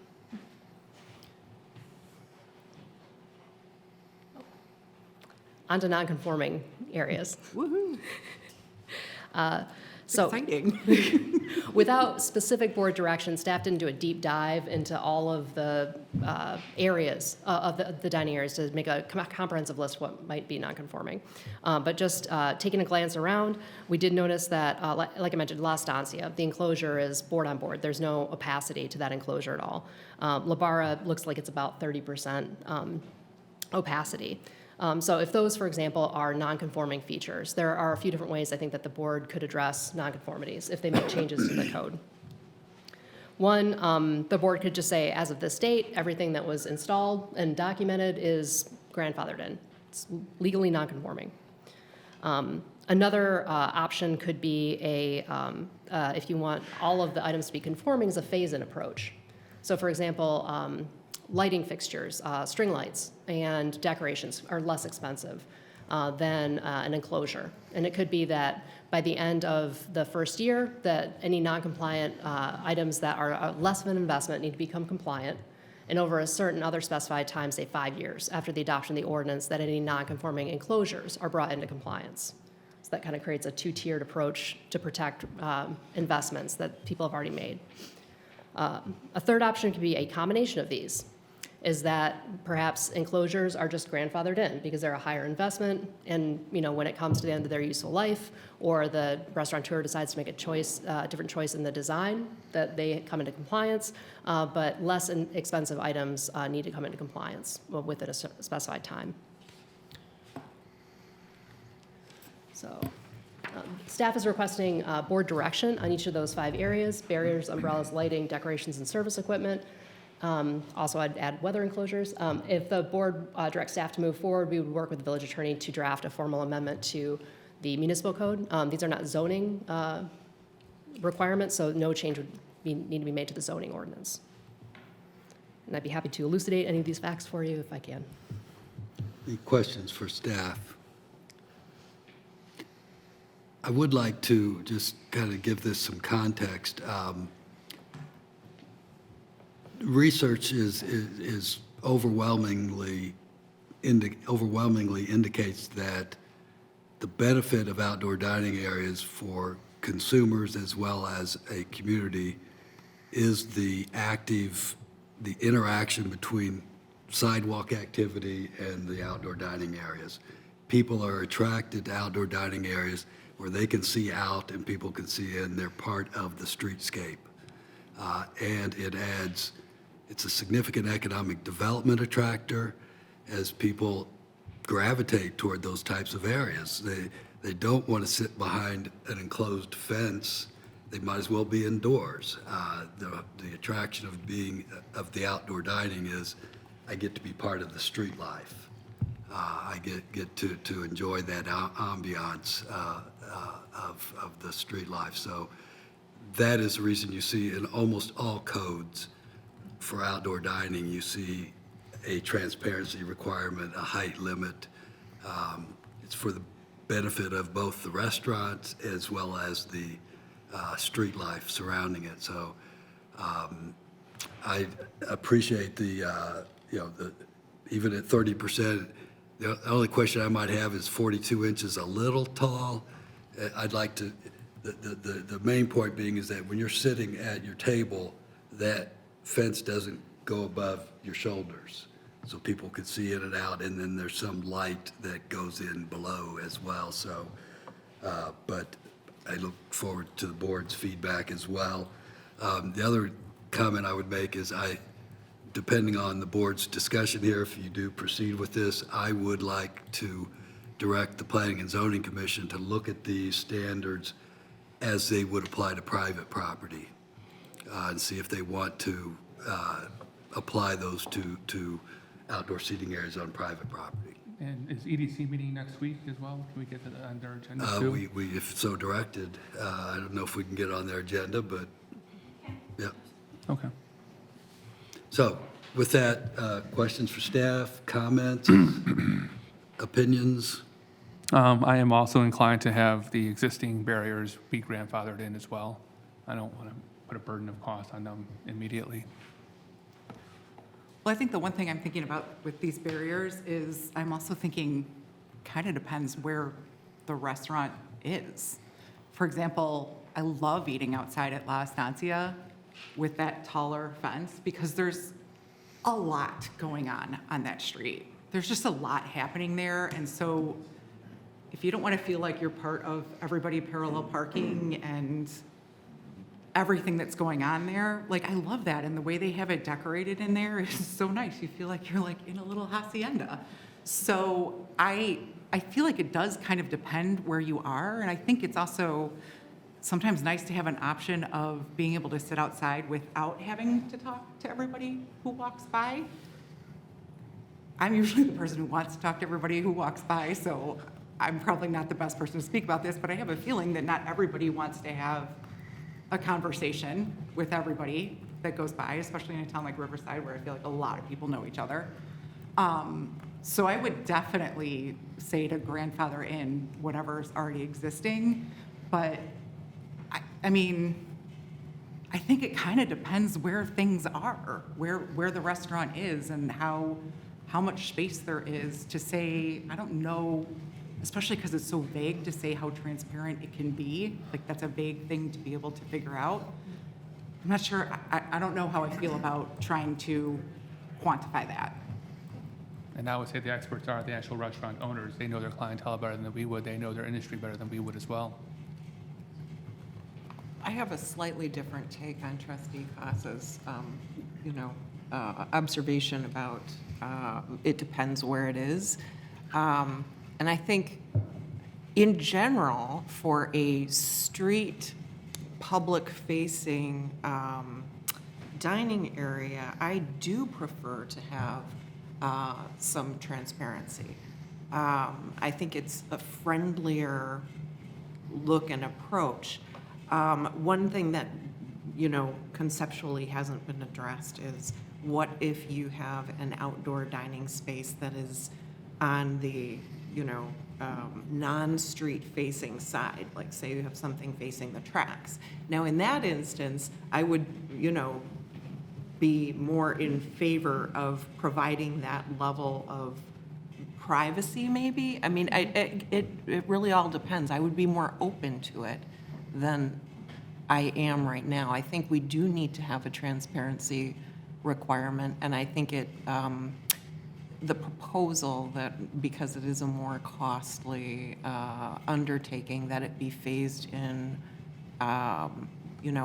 onto non-conforming areas. Woohoo. So Exciting. without specific board direction, staff didn't do a deep dive into all of the areas of the dining areas to make a comprehensive list of what might be non-conforming. But just taking a glance around, we did notice that, like I mentioned, La Estancia, the enclosure is board on board. There's no opacity to that enclosure at all. La Barra looks like it's about 30% opacity. So if those, for example, are non-conforming features, there are a few different ways I think that the board could address non-conformities if they make changes to the code. One, the board could just say, as of this date, everything that was installed and documented is grandfathered in. It's legally non-conforming. Another option could be if you want all of the items to be conforming, is a phase-in approach. So for example, lighting fixtures, string lights, and decorations are less expensive than an enclosure. And it could be that by the end of the first year, that any non-compliant items that are less of an investment need to become compliant. And over a certain other specified time, say 5 years, after the adoption of the ordinance, that any non-conforming enclosures are brought into compliance. So that kind of creates a two-tiered approach to protect investments that people have already made. A third option could be a combination of these, is that perhaps enclosures are just grandfathered in because they're a higher investment, and when it comes to the end of their useful life, or the restaurateur decides to make a choice, different choice in the design, that they come into compliance, but less expensive items need to come into compliance within a specified time. So. Staff is requesting board direction on each of those 5 areas: barriers, umbrellas, lighting, decorations, and service equipment. Also, I'd add weather enclosures. If the board directs staff to move forward, we would work with the village attorney to draft a formal amendment to the municipal code. These are not zoning requirements, so no change would need to be made to the zoning ordinance. And I'd be happy to elucidate any of these facts for you if I can. Any questions for staff? I would like to just kind of give this some context. Research is overwhelmingly indicates that the benefit of outdoor dining areas for consumers as well as a community is the interaction between sidewalk activity and the outdoor dining areas. People are attracted to outdoor dining areas where they can see out and people can see in. They're part of the streetscape. And it's a significant economic development attractor as people gravitate toward those types of areas. They don't want to sit behind an enclosed fence. They might as well be indoors. The attraction of the outdoor dining is I get to be part of the street life. I get to enjoy that ambiance of the street life. So that is the reason you see in almost all codes for outdoor dining, you see a transparency requirement, a height limit. It's for the benefit of both the restaurants as well as the street life surrounding it. So I appreciate even at 30%, the only question I might have is 42 inches a little tall. I'd like to, the main point being is that when you're sitting at your table, that fence doesn't go above your shoulders, so people could see in and out, and then there's some light that goes in below as well. So, but I look forward to the board's feedback as well. The other comment I would make is depending on the board's discussion here, if you do proceed with this, I would like to direct the Planning and Zoning Commission to look at these standards as they would apply to private property. And see if they want to apply those to outdoor seating areas on private property. And is EDC meeting next week as well? Can we get that on their agenda too? We, if so directed, I don't know if we can get on their agenda, but yeah. Okay. So with that, questions for staff, comments, opinions? I am also inclined to have the existing barriers be grandfathered in as well. I don't want to put a burden of cost on them immediately. Well, I think the one thing I'm thinking about with these barriers is I'm also thinking kind of depends where the restaurant is. For example, I love eating outside at La Estancia with that taller fence because there's a lot going on that street. There's just a lot happening there. And so if you don't want to feel like you're part of everybody parallel parking and everything that's going on there, like I love that. And the way they have it decorated in there is so nice. You feel like you're like in a little hacienda. So I feel like it does kind of depend where you are. And I think it's also sometimes nice to have an option of being able to sit outside without having to talk to everybody who walks by. I'm usually the person who wants to talk to everybody who walks by, so I'm probably not the best person to speak about this, but I have a feeling that not everybody wants to have a conversation with everybody that goes by, especially in a town like Riverside where I feel like a lot of people know each other. So I would definitely say to grandfather in whatever's already existing, but I mean, I think it kind of depends where things are, where the restaurant is and how much space there is to say, I don't know, especially because it's so vague to say how transparent it can be. Like that's a vague thing to be able to figure out. I'm not sure, I don't know how I feel about trying to quantify that. And I would say the experts are the actual restaurant owners. They know their clientele better than we would. They know their industry better than we would as well. I have a slightly different take on Trustee Coss's, observation about it depends where it is. And I think in general, for a street, public-facing dining area, I do prefer to have some transparency. I think it's a friendlier look and approach. One thing that, conceptually hasn't been addressed is what if you have an outdoor dining space that is on the, non-street facing side, like say you have something facing the tracks. Now, in that instance, I would, be more in favor of providing that level of privacy, maybe. I mean, it really all depends. I would be more open to it than I am right now. I think we do need to have a transparency requirement, and I think the proposal that because it is a more costly undertaking, that it be phased in,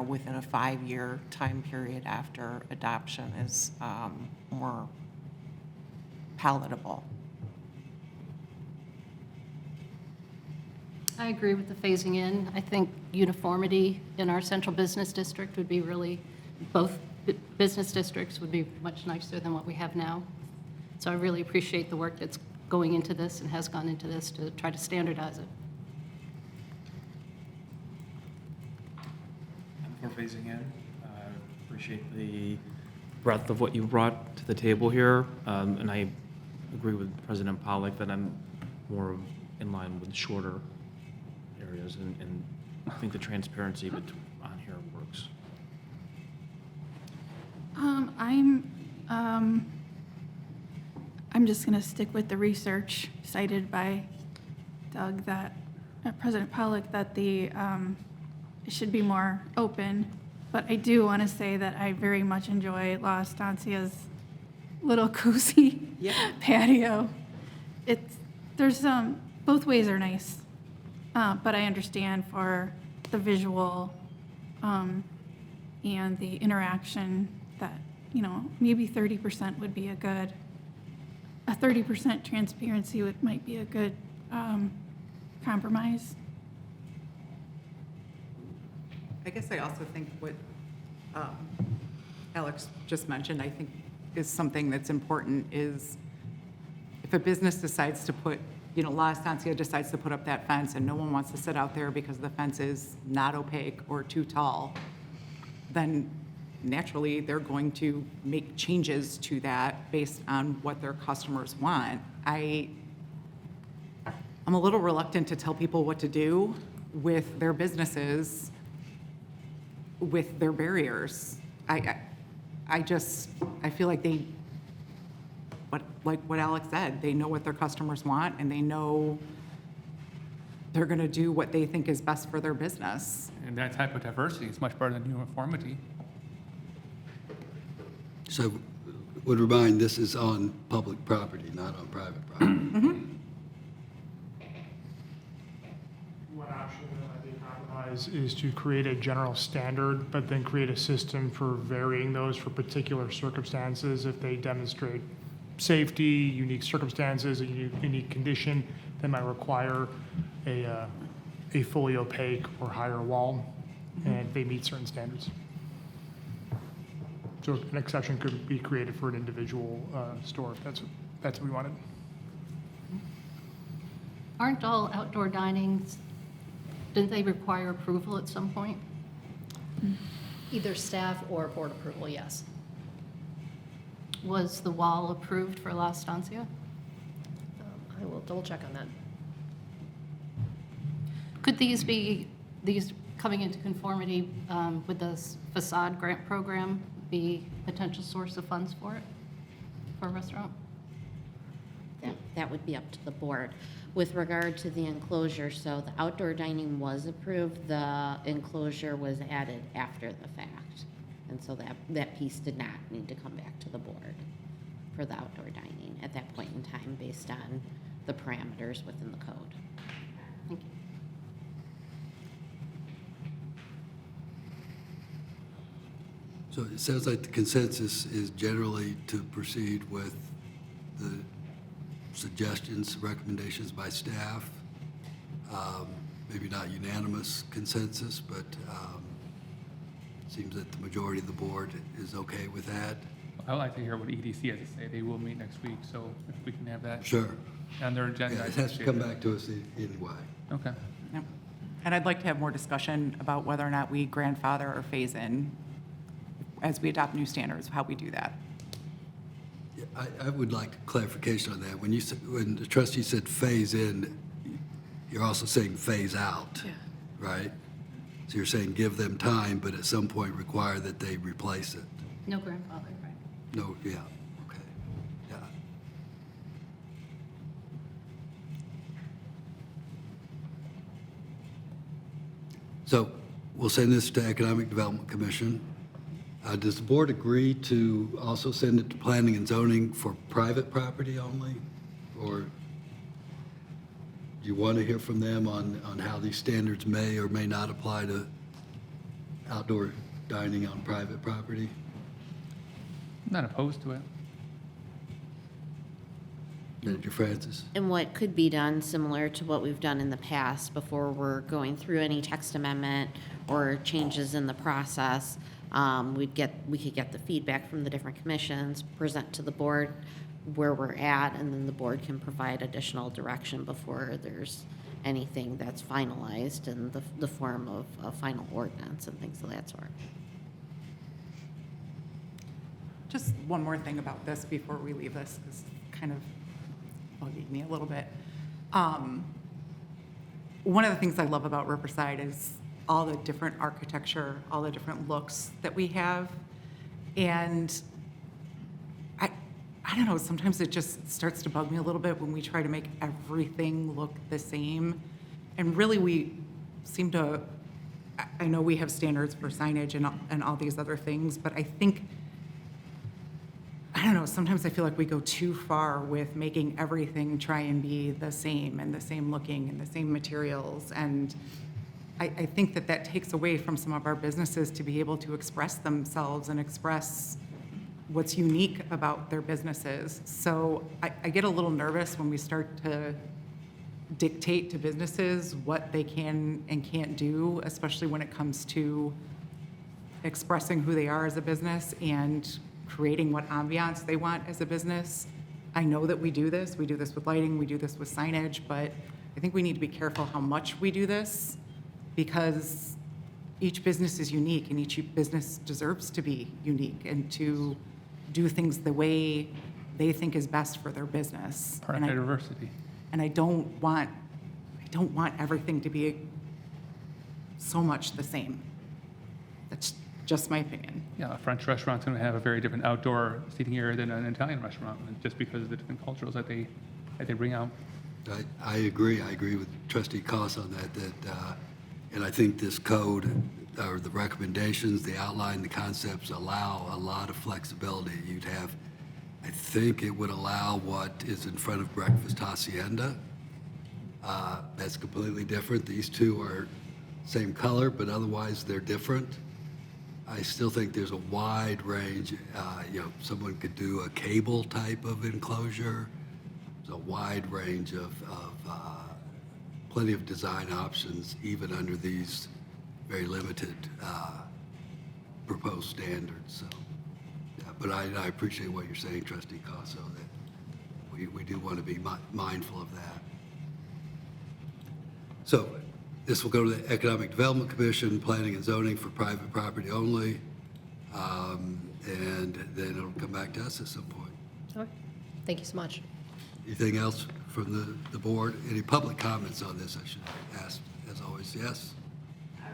within a 5-year time period after adoption is more palatable. I agree with the phasing in. I think uniformity in our central business district would be really, both business districts would be much nicer than what we have now. So I really appreciate the work that's going into this and has gone into this to try to standardize it. For phasing in, appreciate the breadth of what you brought to the table here, and I agree with President Pollack that I'm more in line with shorter areas, and I think the transparency on here works. I'm just going to stick with the research cited by Doug that President Pollack that it should be more open. But I do want to say that I very much enjoy La Estancia's little cozy patio. There's both ways are nice, but I understand for the visual and the interaction that maybe 30% would be a 30% transparency might be a good compromise. I guess I also think what Alex just mentioned, I think is something that's important is if a business decides to put, La Estancia decides to put up that fence and no one wants to sit out there because the fence is not opaque or too tall, then naturally they're going to make changes to that based on what their customers want. I'm a little reluctant to tell people what to do with their businesses, with their barriers. I feel like but like what Alex said, they know what their customers want, and they know they're going to do what they think is best for their business. And that type of diversity is much better than uniformity. So would remind, this is on public property, not on private property. One option that I think compromise is to create a general standard, but then create a system for varying those for particular circumstances. If they demonstrate safety, unique circumstances, a unique condition that might require a fully opaque or higher wall, and they meet certain standards. So an exception could be created for an individual store if that's what we wanted. Aren't all outdoor dinings, didn't they require approval at some point? Either staff or board approval, yes. Was the wall approved for La Estancia? I will double check on that. Could these coming into conformity with the facade grant program be a potential source of funds for it, for a restaurant? That would be up to the board. With regard to the enclosure, so the outdoor dining was approved, the enclosure was added after the fact. And so that piece did not need to come back to the board for the outdoor dining at that point in time based on the parameters within the code. Thank you. So it sounds like the consensus is generally to proceed with the suggestions, recommendations by staff. Maybe not unanimous consensus, but seems that the majority of the board is okay with that. I'd like to hear what EDC has to say. They will meet next week, so if we can have that Sure. on their agenda. Yeah, I it has to come appreciate back to us anyway. that. Okay. Yep. And I'd like to have more discussion about whether or not we grandfather or phase in as we adopt new standards, how we do that. Yeah, I would like clarification on that. When the trustee said phase in, you're also saying phase out, right? So you're saying give them time, but at some point require that they replace it. No grandfather, right? No, yeah, okay, yeah. So we'll send this to Economic Development Commission. Does the board agree to also send it to Planning and Zoning for private property only? Or do you want to hear from them on how these standards may or may not apply to outdoor dining on private property? I'm not opposed to it. Manager Francis? And what could be done, similar to what we've done in the past before we're going through any text amendment or changes in the process, we could get the feedback from the different commissions, present to the board where we're at, and then the board can provide additional direction before there's anything that's finalized in the form of a final ordinance and things of that sort. Just one more thing about this before we leave this, because it's kind of bugging me a little bit. One of the things I love about Riverside is all the different architecture, all the different looks that we have. And I don't know, sometimes it just starts to bug me a little bit when we try to make everything look the same. And really, we seem to, I know we have standards for signage and all these other things, but I think, I don't know, sometimes I feel like we go too far with making everything try and be the same and the same looking and the same materials. And I think that takes away from some of our businesses to be able to express themselves and express what's unique about their businesses. So I get a little nervous when we start to dictate to businesses what they can and can't do, especially when it comes to expressing who they are as a business and creating what ambiance they want as a business. I know that we do this with lighting, we do this with signage, but I think we need to be careful how much we do this, because each business is unique and each business deserves to be unique and to do things the way they think is best for their business. Part of diversity. And I don't want everything to be so much the same. Just my opinion. Yeah, a French restaurant's going to have a very different outdoor seating area than an Italian restaurant, just because of the different cultures that they bring out. I agree. I agree with Trustee Cost on that, and I think this code, or the recommendations, the outline, the concepts allow a lot of flexibility. You'd have, I think it would allow what is in front of Breakfast Hacienda. That's completely different. These two are same color, but otherwise they're different. I still think there's a wide range. Someone could do a cable type of enclosure. There's a wide range of plenty of design options, even under these very limited proposed standards. So, yeah, but I appreciate what you're saying, Trustee Casso, that we do want to be mindful of that. So this will go to the Economic Development Commission, Planning and Zoning for private property only, and then it'll come back to us at some point. Okay. Thank you so much. Anything else from the board? Any public comments on this, I should ask, as always? Yes?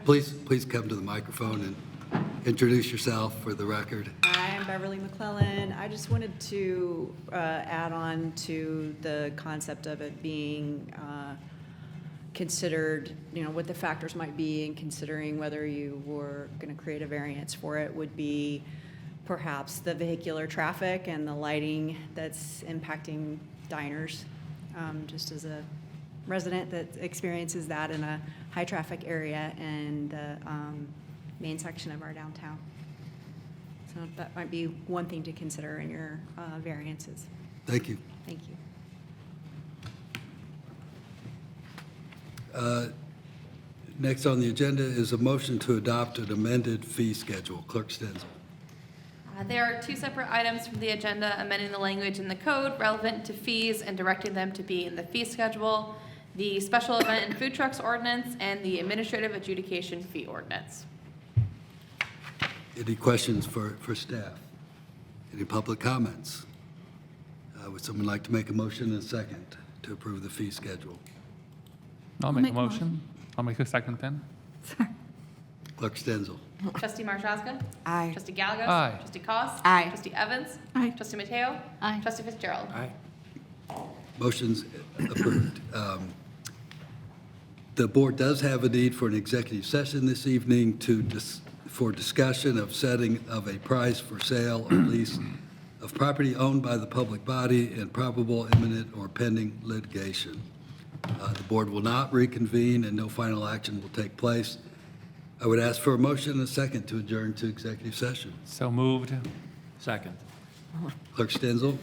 Please come to the microphone and introduce yourself for the record. Hi, I'm Beverly McClellan. I just wanted to add on to the concept of it being considered, what the factors might be in considering whether you were going to create a variance for it would be perhaps the vehicular traffic and the lighting that's impacting diners. Just as a resident that experiences that in a high-traffic area and the main section of our downtown. So that might be one thing to consider in your variances. Thank you. Thank you. Next on the agenda is a motion to adopt an amended fee schedule. Clerk Stenzel. There are two separate items from the agenda, amending the language in the code relevant to fees and directing them to be in the fee schedule, the special event and food trucks ordinance, and the administrative adjudication fee ordinance. Any questions for staff? Any public comments? Would someone like to make a motion and a second to approve the fee schedule? I'll make a motion. I'll make a second then. Clerk Stenzel. Trustee Marshazga? Aye. Trustee Galagos? Aye. Trustee Cost? Aye. Trustee Evans? Aye. Trustee Mateo? Aye. Trustee Fitzgerald? Aye. Motion's approved. The board does have a need for an executive session this evening for discussion of setting of a price for sale or lease of property owned by the public body and probable imminent or pending litigation. The board will not reconvene and no final action will take place. I would ask for a motion and a second to adjourn to executive session. So moved. Second. Clerk Stenzel.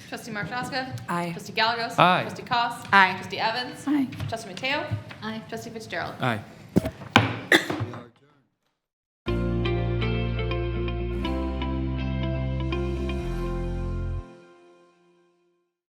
Trustee Marshazga? Aye. Trustee Galagos? Aye. Trustee Cost? Aye. Trustee Evans? Aye. Trustee Mateo? Aye. Trustee Fitzgerald? Aye.